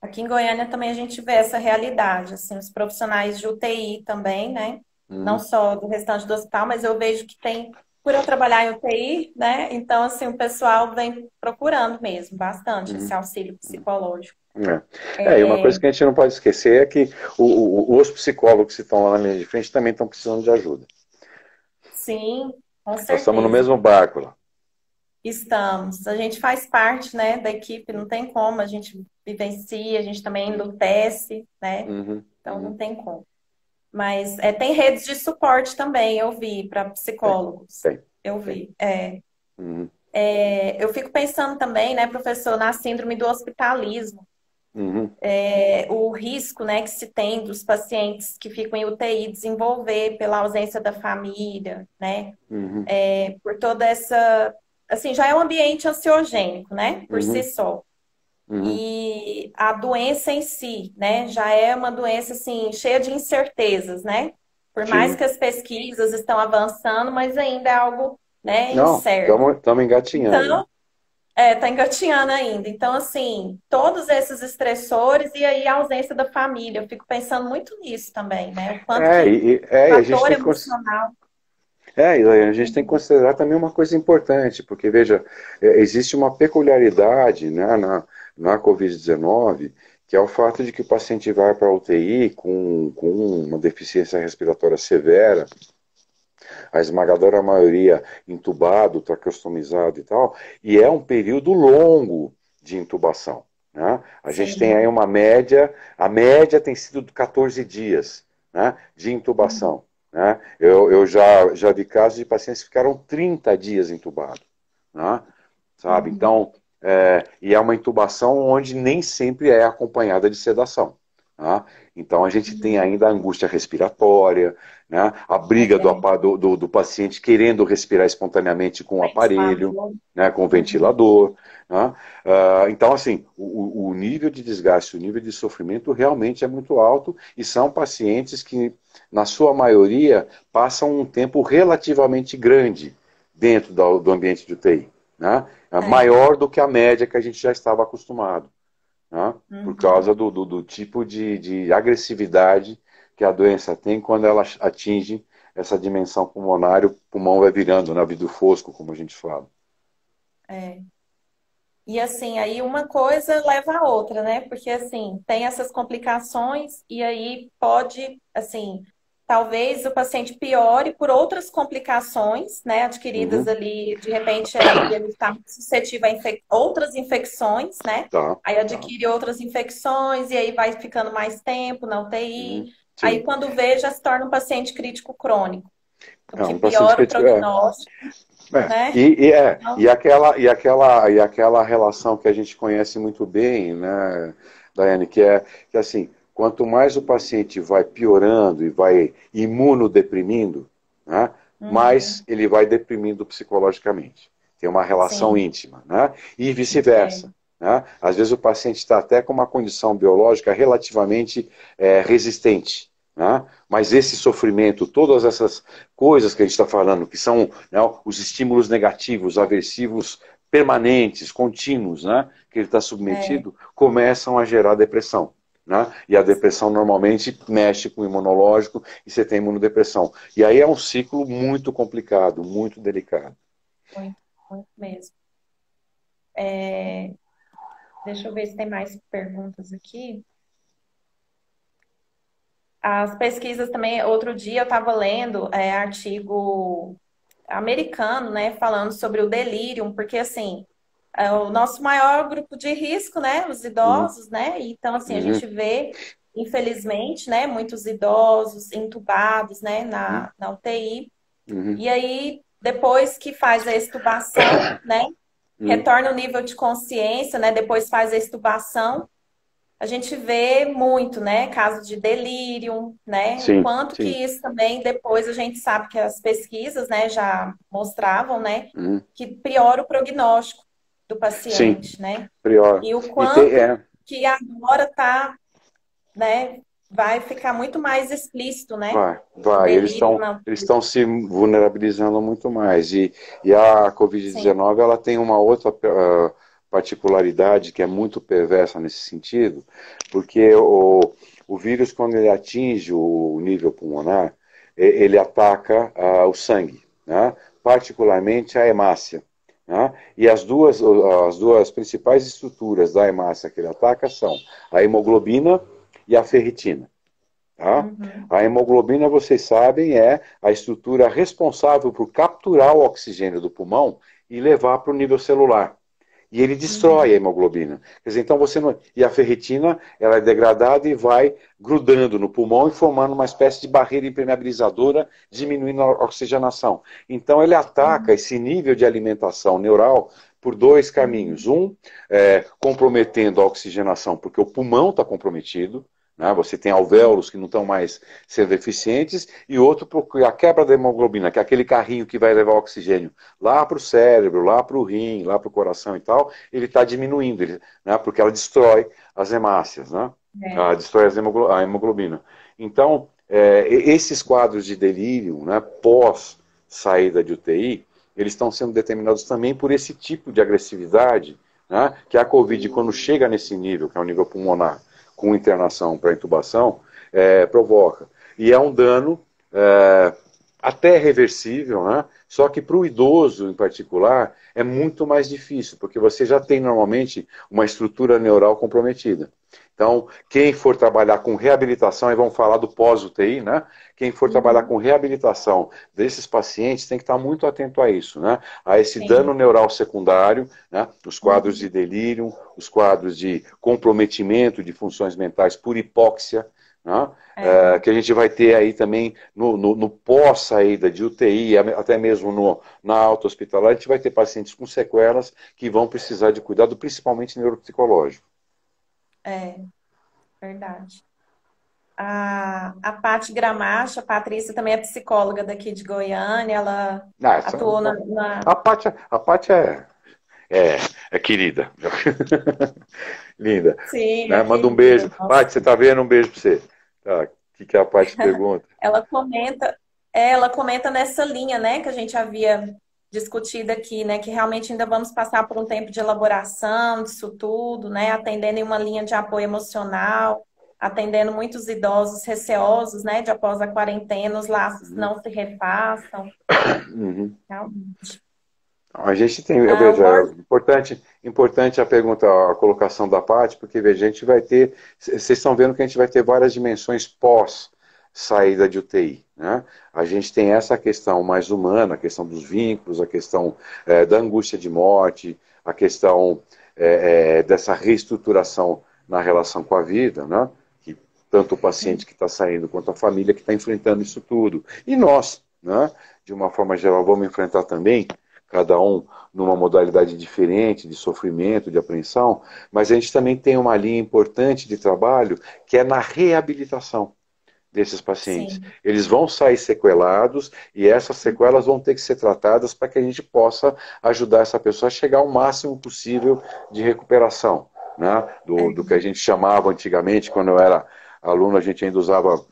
Aqui em Goiânia também a gente vê essa realidade, assim, os profissionais de UTI também, né? Não só do restante do hospital, mas eu vejo que tem, por eu trabalhar em UTI, né? Então, assim, o pessoal vem procurando mesmo, bastante, esse auxílio psicológico. E uma coisa que a gente não pode esquecer é que os psicólogos que estão lá na linha de frente também estão precisando de ajuda. Sim, com certeza. Nós estamos no mesmo barco lá. Estamos. A gente faz parte, né, da equipe, não tem como, a gente vivencia, a gente também enlutece, né? Então não tem como. Mas tem redes de suporte também, eu vi, para psicólogos. Tem. Eu vi. Eu fico pensando também, né, professor, na síndrome do hospitalismo. O risco, né, que se tem dos pacientes que ficam em UTI desenvolver pela ausência da família, né? Por toda essa... Assim, já é um ambiente ansiogênico, né? Por si só. E a doença em si, né? Já é uma doença, assim, cheia de incertezas, né? Por mais que as pesquisas estão avançando, mas ainda é algo, né, incerto. Estamos engatinhando. Então, tá engatinhando ainda. Então, assim, todos esses estressores e aí a ausência da família. Eu fico pensando muito nisso também, né? O quanto que a gente fator tem que emocional. E a gente tem que considerar também uma coisa importante, porque, veja, existe uma peculiaridade, né, na Covid-19, que é o fato de que o paciente vai para a UTI com uma deficiência respiratória severa, a esmagadora maioria entubado, traqueostomizado e tal, e é um período longo de intubação. Né? A gente tem aí Sim. uma média, a média tem sido de 14 dias, né, de Uhum. intubação. Né? Eu já vi casos de pacientes que ficaram 30 dias entubados. Né? Sabe? Uhum. Então, e é uma intubação onde nem sempre é acompanhada de sedação. Tá? Então a gente tem Uhum. ainda a angústia respiratória, né? A briga É, do paciente querendo respirar espontaneamente com o aparelho, ventilador. né? Com o Uhum. ventilador. Né? Então, assim, o nível de desgaste, o nível de sofrimento realmente é muito alto e são pacientes que, na sua maioria, passam um tempo relativamente grande dentro do ambiente de UTI. Né? É É. maior do que a média que a gente já estava acostumado, né? Por causa Uhum. do tipo de agressividade que a doença tem quando ela atinge essa dimensão pulmonar, o pulmão vai virando, né? Vidro fosco, como a gente fala. É. E assim, aí uma coisa leva a outra, né? Porque assim, tem essas complicações e aí pode, assim, talvez o paciente piore por outras complicações, né, adquiridas Uhum. ali, de repente aí ele está suscetível a outras infecções, né? Tá, Aí tá. adquire outras infecções e aí vai ficando mais tempo na UTI. Uhum. Aí Sim. quando vê, já se torna um paciente crítico crônico, o É que um paciente piora o crítico. prognóstico, né? Então, E aquela relação que a gente conhece muito bem, né, Daiane, que assim, quanto mais o paciente vai piorando e vai imunodeprimindo, né, mais uhum, ele vai deprimindo psicologicamente. Tem uma relação sim, íntima, né? E é. vice-versa. Né? Às vezes o paciente está até com uma condição biológica relativamente resistente. Né? Mas esse sofrimento, todas essas coisas que a gente está falando, que são, né, os estímulos negativos, aversivos, permanentes, contínuos, né, que ele está É. submetido, começam a gerar depressão. Né? E a depressão normalmente mexe com o imunológico e você tem imunodepressão. E aí é um ciclo muito complicado, muito delicado. Muito, muito mesmo. É, deixa eu ver se tem mais perguntas aqui. As pesquisas também, outro dia eu estava lendo artigo americano, né, falando sobre o delírio, porque assim, é o nosso maior grupo de risco, né, os Uhum, idosos, né, então assim, a uhum, gente vê, infelizmente, né, muitos idosos entubados, né, uhum, na UTI, uhum, e aí, depois que faz a extubação, né, uhum. retorna o nível de consciência, né? Depois faz a extubação. A gente vê muito, né? Caso de delírio, né? O Sim, quanto que sim. isso também, depois a gente sabe que as pesquisas, né, já mostravam, né? Uhum, Que piora o prognóstico do sim, paciente, né? prior. E o E tem, quanto que agora tá, né? Vai ficar muito mais explícito, né? O vai. delírio na... Eles estão se vulnerabilizando muito mais. E a Sim. Covid-19 ela tem uma outra particularidade que é muito perversa nesse sentido, porque o vírus, quando ele atinge o nível pulmonar, ele ataca o sangue, né? Particularmente a hemácia. Né? E as duas principais estruturas da hemácia que ele ataca são a hemoglobina e a ferritina. Tá? Uhum. A hemoglobina, vocês sabem, é a estrutura responsável por capturar o oxigênio do pulmão e levar para o nível celular. E ele destrói a Uhum. hemoglobina. Quer dizer, então você não... E a ferritina, ela é degradada e vai grudando no pulmão e formando uma espécie de barreira impermeabilizadora, diminuindo a oxigenação. Então ele ataca Uhum. esse nível de alimentação neural por dois caminhos. Uhum. Um, comprometendo a oxigenação, porque o pulmão está comprometido, né? Você tem Uhum. alvéolos que não estão mais sendo eficientes, e outro, porque a quebra da hemoglobina, que é aquele carrinho que vai levar oxigênio lá para o cérebro, lá para o rim, lá para o coração e tal, ele está diminuindo, né? Porque ela destrói as hemácias, né? É. Destrói a hemoglobina. Então, esses quadros de delírio, né, pós saída de UTI, eles estão sendo determinados também por esse tipo de agressividade, né, que a Covid, quando chega nesse nível, que é o nível pulmonar, com internação para intubação, provoca. E é um dano até reversível, né? Só que para o idoso, em particular, é muito mais difícil, porque você já tem normalmente uma estrutura neural comprometida. Então, quem for trabalhar com reabilitação, e vamos falar do pós-UTI, né? Quem for trabalhar com reabilitação desses pacientes tem que estar muito atento a isso, né? A esse dano Sim. neural secundário, né? Os quadros de delírio, os quadros de comprometimento de funções mentais por hipóxia, né? É. Que a gente vai ter aí também no pós-saída de UTI, até mesmo na alta hospitalar, a gente vai ter pacientes com sequelas que vão precisar de cuidado, principalmente neuropsicológico. É, verdade. A Paty Gramacho, a Patrícia também é psicóloga daqui de Goiânia, ela Ah, atuou a Paty é querida. Linda. Sim, Né? a Manda um beijo. querida. Nossa. Paty, você tá vendo? Um beijo pra você. Tá. O que a Paty pergunta? Ela comenta, ela comenta nessa linha, né, que a gente havia discutido aqui, né, que realmente ainda vamos passar por um tempo de elaboração disso tudo, né, atendendo em uma linha de apoio emocional, atendendo muitos idosos receosos, né, de após a quarentena, os laços não se refaçam. Uhum. Realmente. A gente tem, eu Ah, o vejo, Borges, importante a pergunta, a colocação da parte, porque veja, a gente vai ter, vocês estão vendo que a gente vai ter várias dimensões pós saída de UTI, né? A gente tem essa questão mais humana, a questão dos vínculos, a questão da angústia de morte, a questão dessa reestruturação na relação com a vida, né? Que tanto o paciente que está saindo quanto a família que está enfrentando isso tudo. E nós, né? De uma forma geral, vamos enfrentar também cada um numa modalidade diferente de sofrimento, de apreensão, mas a gente também tem uma linha importante de trabalho que é na reabilitação desses pacientes. sim, Eles vão sair sequelados e essas sequelas vão ter que ser tratadas para que a gente possa ajudar essa pessoa a chegar ao máximo possível de recuperação, né? Do que a gente chamava antigamente, quando eu era aluno, a gente ainda usava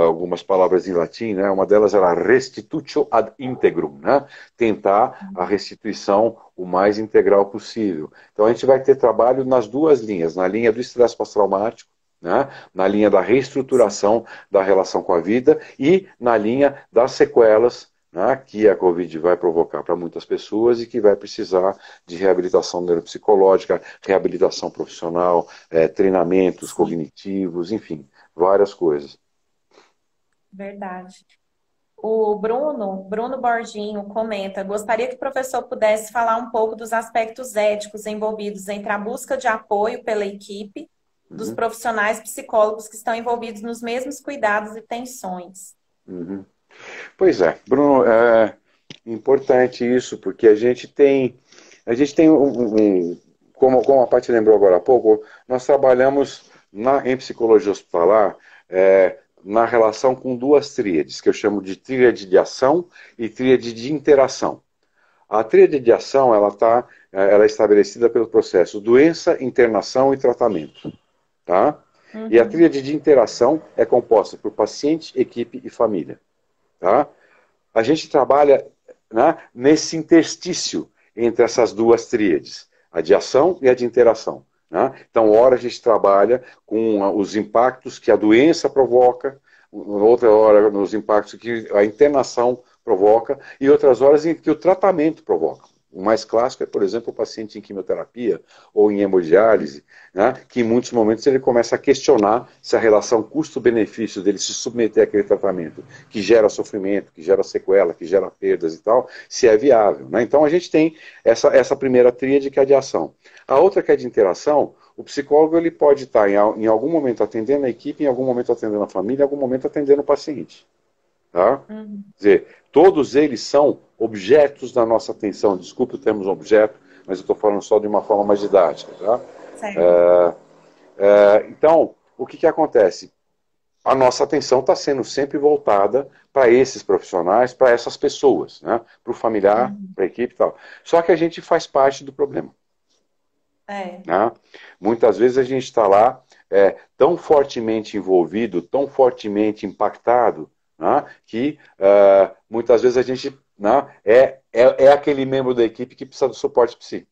algumas palavras em latim, né? Uma delas era restitutio ad integrum, né? Tentar a restituição o mais integral possível. Então a gente vai ter trabalho nas duas linhas, na linha do estresse pós-traumático, né? Na linha da reestruturação da relação com a vida e na linha das sequelas, né, que a Covid vai provocar para muitas pessoas e que vai precisar de reabilitação neuropsicológica, reabilitação profissional, treinamentos sim, cognitivos, enfim, várias coisas. verdade. O Bruno Borginho comenta: gostaria que o professor pudesse falar um pouco dos aspectos éticos envolvidos entre a busca de apoio pela equipe dos Uhum, profissionais psicólogos que estão envolvidos nos mesmos cuidados e tensões. uhum. Pois é, Bruno, é importante isso, porque a gente tem como a Paty lembrou agora há pouco, nós trabalhamos em psicologia hospitalar na relação com duas tríades, que eu chamo de tríade de ação e tríade de interação. A tríade de ação, ela é estabelecida pelo processo doença, internação e tratamento, tá? E a Uhum. tríade de interação é composta por paciente, equipe e família, tá? A gente trabalha, né, nesse interstício entre essas duas tríades, a de ação e a de interação. Né? Então, hora a gente trabalha com os impactos que a doença provoca, outra hora nos impactos que a internação provoca e outras horas em que o tratamento provoca. O mais clássico é, por exemplo, o paciente em quimioterapia ou em hemodiálise, né, que em muitos momentos ele começa a questionar se a relação custo-benefício dele se submeter àquele tratamento, que gera sofrimento, que gera sequela, que gera perdas e tal, se é viável. Né? Então a gente tem essa primeira tríade que é a de ação. A outra que é de interação, o psicólogo ele pode estar em algum momento atendendo a equipe, em algum momento atendendo a família, em algum momento atendendo o paciente. Tá? Uhum. Quer dizer, todos eles são objetos da nossa atenção. Desculpe o termo objeto, mas eu estou falando só de uma forma mais didática. Tá? Certo. Então, o que acontece? A nossa atenção está sendo sempre voltada para esses profissionais, para essas pessoas, né? Para o familiar, Uhum. para a equipe e tal. Só que a gente faz parte do problema. É, Né? Muitas vezes a gente está lá tão fortemente envolvido, tão fortemente impactado, né? Que muitas vezes a gente, né, é aquele membro da equipe que precisa do suporte psi,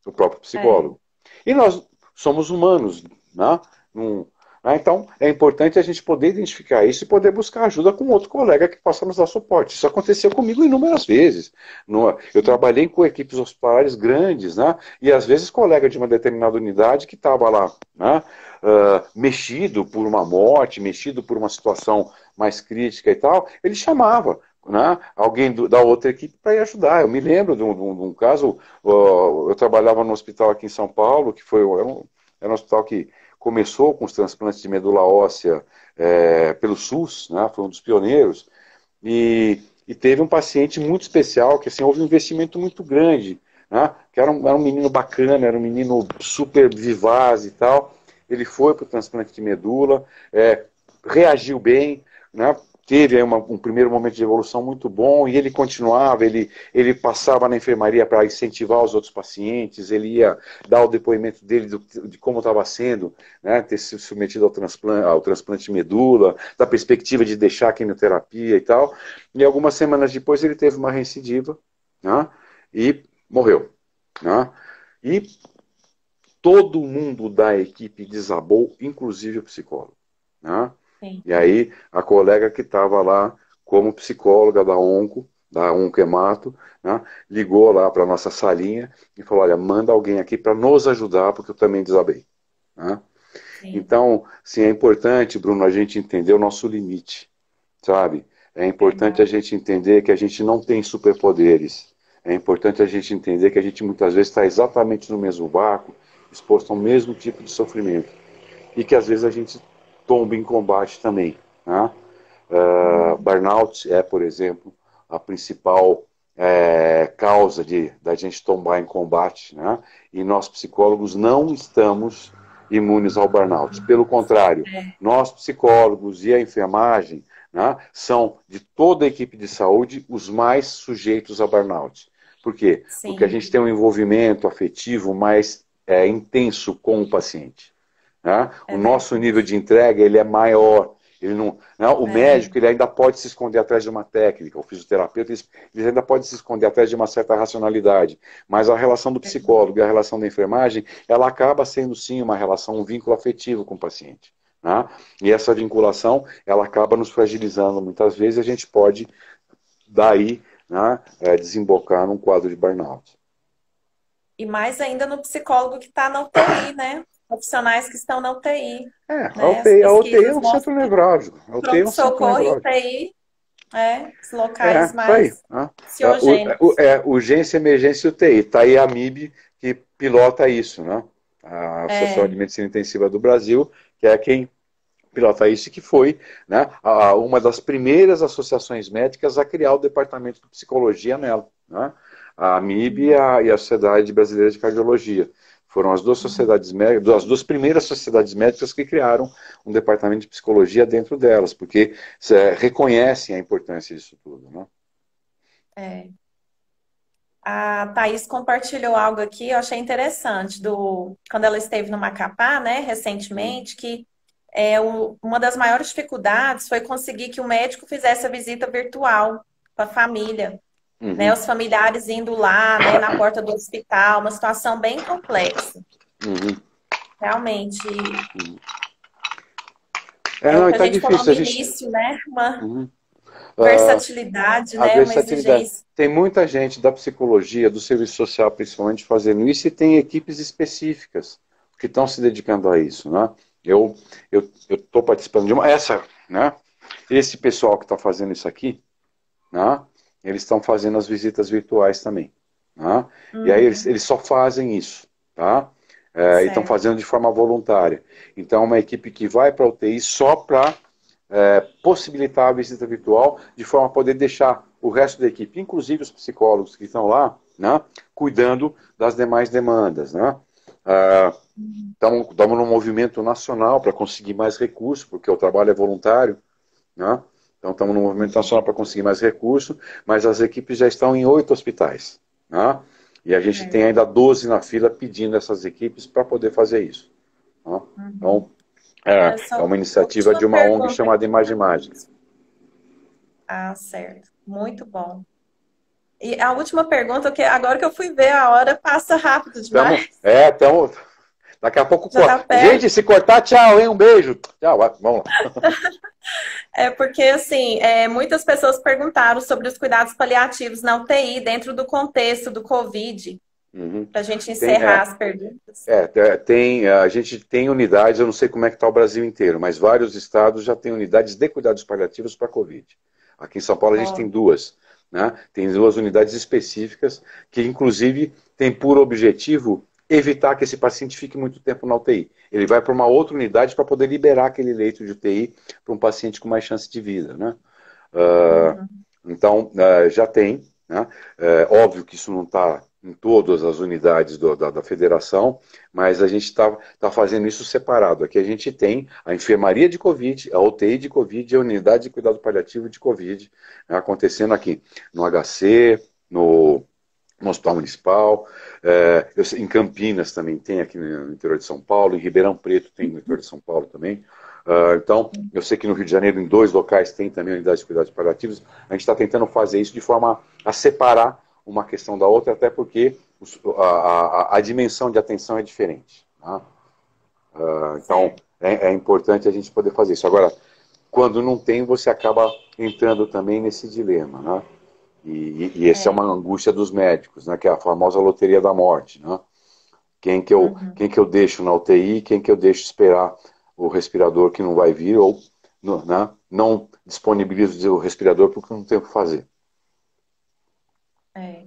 o próprio é, psicólogo. E nós somos humanos, né? Né? Então, é importante a gente poder identificar isso e poder buscar ajuda com outro colega que possa nos dar suporte. Isso aconteceu comigo inúmeras vezes. Eu trabalhei com equipes hospitalares grandes, né? E às vezes colega de uma determinada unidade que estava lá, né? Mexido por uma morte, mexido por uma situação mais crítica e tal, ele chamava, né, alguém da outra equipe para ir ajudar. Eu me lembro de um caso, eu trabalhava no hospital aqui em São Paulo, que era um hospital que começou com os transplantes de medula óssea pelo SUS, né, foi um dos pioneiros, e teve um paciente muito especial, que assim, houve um investimento muito grande, né, que era um menino bacana, era um menino super vivaz e tal. Ele foi para o transplante de medula, reagiu bem, né, teve aí um primeiro momento de evolução muito bom, e ele continuava, ele passava na enfermaria para incentivar os outros pacientes, ele ia dar o depoimento dele de como estava sendo, né, ter se submetido ao transplante de medula, da perspectiva de deixar a quimioterapia e tal. E algumas semanas depois ele teve uma recidiva, né, e morreu. Né, e todo mundo da equipe desabou, inclusive o psicólogo. Né? E aí a colega que estava lá como psicóloga da Oncohemato, né, ligou lá para a nossa salinha e falou, olha, manda alguém aqui para nos ajudar, porque eu também desabei. Né? Então, sim, é importante, Bruno, a gente entender o nosso limite, sabe? É importante a gente entender que a gente não tem superpoderes. É importante a gente entender que a gente muitas vezes está exatamente no mesmo barco, exposto ao mesmo tipo de sofrimento. E que às vezes a gente tomba em combate também. Né? Burnout é, por exemplo, a principal causa da gente tombar em combate. Né? E nós, psicólogos, não estamos imunes ao burnout. Pelo contrário, nós, psicólogos e a enfermagem, né, são, de toda a equipe de saúde, os mais sujeitos a burnout. Por quê? Sim. Porque a gente tem um envolvimento afetivo mais intenso com o paciente. Né? O nosso nível de entrega ele é maior. Ele não, né? O médico ele ainda pode se esconder atrás de uma técnica, o fisioterapeuta ele ainda pode se esconder atrás de uma certa racionalidade, mas a relação do psicólogo e a relação da enfermagem, ela acaba sendo sim uma relação, um vínculo afetivo com o paciente. Né? E essa vinculação, ela acaba nos fragilizando muitas vezes, e a gente pode daí, né, desembocar num quadro de burnout. E mais ainda no psicólogo que está na UTI, né? Profissionais que estão na UTI. Né? A UTI é um centro nevrálgico. A UTI é um centro pronto-socorro e nevrálgico. UTI, os locais Isso aí. mais ansiogênicos. Urgência, emergência e UTI. Está aí a MIB que pilota isso, né? A Associação de Medicina Intensiva do Brasil, que é quem pilota isso, que foi, né, uma das primeiras associações médicas a criar o departamento de psicologia nela. Né? A MIB e a Sociedade Brasileira de Cardiologia. Foram as duas sociedades médicas, as duas primeiras sociedades médicas que criaram um departamento de psicologia dentro delas, porque reconhecem a importância disso tudo. Né? A Thaís compartilhou algo aqui, eu achei interessante, quando ela esteve no Macapá, né, recentemente, que uma das maiores dificuldades foi conseguir que o médico fizesse a visita virtual com a família. Né, os familiares indo lá, né, na porta do hospital, uma situação bem complexa. Realmente. É o que a gente falou no início, né? Uma versatilidade, né? Uma exigência. Tem muita gente da psicologia, do serviço social, principalmente, fazendo isso, e tem equipes específicas que estão se dedicando a isso, né? Eu estou participando de né? Esse pessoal que está fazendo isso aqui, né? Eles estão fazendo as visitas virtuais também. Tá? E aí eles só fazem isso. Tá? E estão fazendo de forma voluntária. Então é uma equipe que vai para a UTI só para possibilitar a visita virtual, de forma a poder deixar o resto da equipe, inclusive os psicólogos que estão lá, né, cuidando das demais demandas. Né? Estamos num movimento nacional para conseguir mais recursos, porque o trabalho é voluntário. Né? Então, estamos no movimento nacional para conseguir mais recursos, mas as equipes já estão em 8 hospitais. Né? E a gente tem ainda 12 na fila pedindo essas equipes para poder fazer isso. Né? Então, é uma iniciativa de uma ONG chamada Imagem Mágica. Ah, certo. Muito bom. E a última pergunta, que agora que eu fui ver, a hora passa rápido demais. Daqui a pouco Já tá corta. perto. Gente, se cortar, tchau, hein? Um beijo. Tchau, vamos lá. É porque, assim, muitas pessoas perguntaram sobre os cuidados paliativos na UTI dentro do contexto do Covid, Uhum. para a gente Tem, encerrar as perguntas. a gente tem unidades, eu não sei como é que está o Brasil inteiro, mas vários estados já têm unidades de cuidados paliativos para Covid. Aqui em São Paulo a gente tem Ó, duas, né? Tem duas unidades específicas que, inclusive, tem por objetivo evitar que esse paciente fique muito tempo na UTI. Ele vai para uma outra unidade para poder liberar aquele leito de UTI para um paciente com mais chance de vida, né? Uh, uhum. então, já tem, né? Óbvio que isso não está em todas as unidades da federação, mas a gente está fazendo isso separado. Aqui a gente tem a enfermaria de Covid, a UTI de Covid e a unidade de cuidado paliativo de Covid, né, acontecendo aqui no HC, no Hospital Municipal, em Campinas também tem aqui no interior de São Paulo, em Ribeirão Preto tem no interior de São Paulo também. Então, eu sei que no Rio de Janeiro, em 2 locais, tem também unidades de cuidados paliativos. A gente está tentando fazer isso de forma a separar uma questão da outra, até porque a dimensão de atenção é diferente. Tá? Então, Certo. é importante a gente poder fazer isso. Agora, quando não tem, você acaba entrando também nesse dilema, né? E essa é uma É. angústia dos médicos, né? Que é a famosa loteria da morte, né? Uhum. Quem que eu deixo na UTI, quem que eu deixo esperar o respirador que não vai vir, ou né, não disponibilizo o respirador porque não tenho o que fazer. É.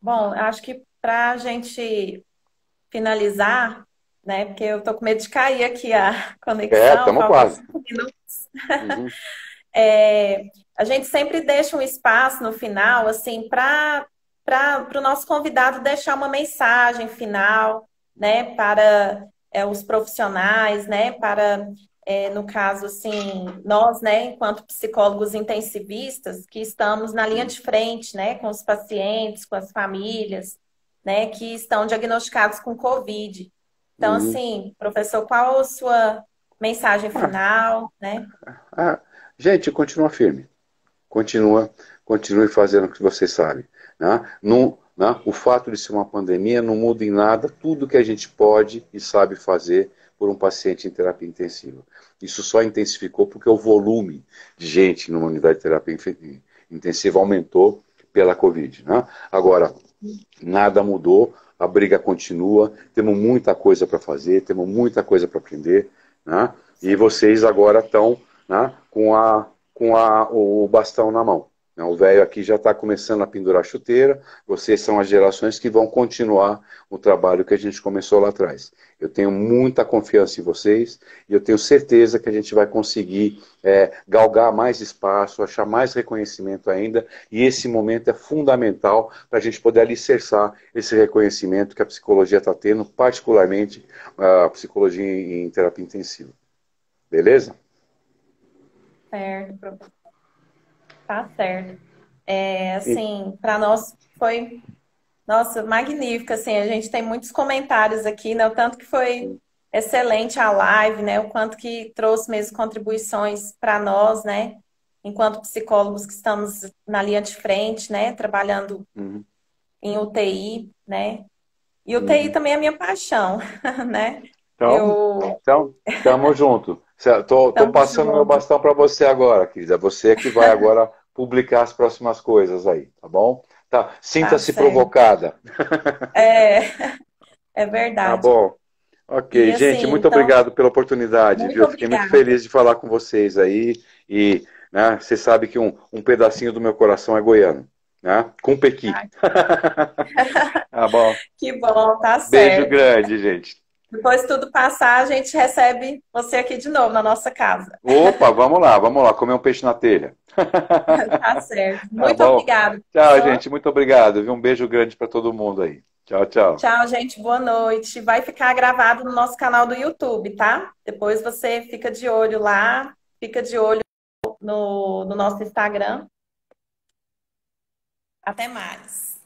Bom, acho que para a gente finalizar, né? Porque eu tô com medo de cair aqui a conexão, Estamos faltam quase. 5 minutos. Uhum, A gente sempre deixa um espaço no final, assim, para o nosso convidado deixar uma mensagem final, né, para os profissionais, né, para, no caso, assim, nós, né, enquanto psicólogos intensivistas, que estamos na linha de frente, né, com os pacientes, com as famílias, né, que estão diagnosticados com Covid. Então, uhum. assim, professor, qual a sua mensagem Ah, final, né? ah, gente, continua firme. Continue fazendo o que você sabe. Né? Não, né? O fato de ser uma pandemia não muda em nada tudo que a gente pode e sabe fazer por um paciente em terapia intensiva. Isso só intensificou porque o volume de gente numa unidade de terapia intensiva aumentou pela Covid. Né? Agora, nada mudou, a briga continua, temos muita coisa para fazer, temos muita coisa para aprender, né? E vocês agora estão, né, o bastão na mão. Né? O velho aqui já está começando a pendurar chuteira, vocês são as gerações que vão continuar o trabalho que a gente começou lá atrás. Eu tenho muita confiança em vocês e eu tenho certeza que a gente vai conseguir galgar mais espaço, achar mais reconhecimento ainda, e esse momento é fundamental para a gente poder alicerçar esse reconhecimento que a psicologia está tendo, particularmente a psicologia em terapia intensiva. Beleza? Certo, professor. Tá certo. E- Assim, para nós foi, nossa, magnífico, assim, a gente tem muitos comentários aqui, né? O tanto que foi excelente a live, né? O quanto que trouxe mesmo contribuições para nós, né? Enquanto psicólogos que estamos na linha de frente, né? Trabalhando Uhum, em UTI, né? E UTI uhum. também é minha paixão, né? Então, Eu tamo junto. Tô Tamo passando meu junto. bastão para você agora, querida. Você é que vai agora publicar as próximas coisas aí, tá bom? Tá, Tá sinta-se certo. provocada. É, é Tá verdade. bom? Ok, E gente, assim, muito então, obrigado pela oportunidade, muito viu? Fiquei muito obrigada. feliz de falar com vocês aí. E, né, você sabe que um pedacinho do meu coração é goiano, né? Com pequi. Ai, Tá bom. que bom, tá Beijo certo. grande, gente. Depois tudo passar, a gente recebe você aqui de novo na nossa casa. Opa, vamos lá, comer um peixe na telha. Tá certo. Tá Muito bom? obrigada, Tchau, professor. gente, muito obrigado, viu? Um beijo grande para todo mundo aí. Tchau, tchau. Tchau, gente. Boa noite. Vai ficar gravado no nosso canal do YouTube, tá? Depois você fica de olho lá, fica de olho no nosso Instagram. Até mais.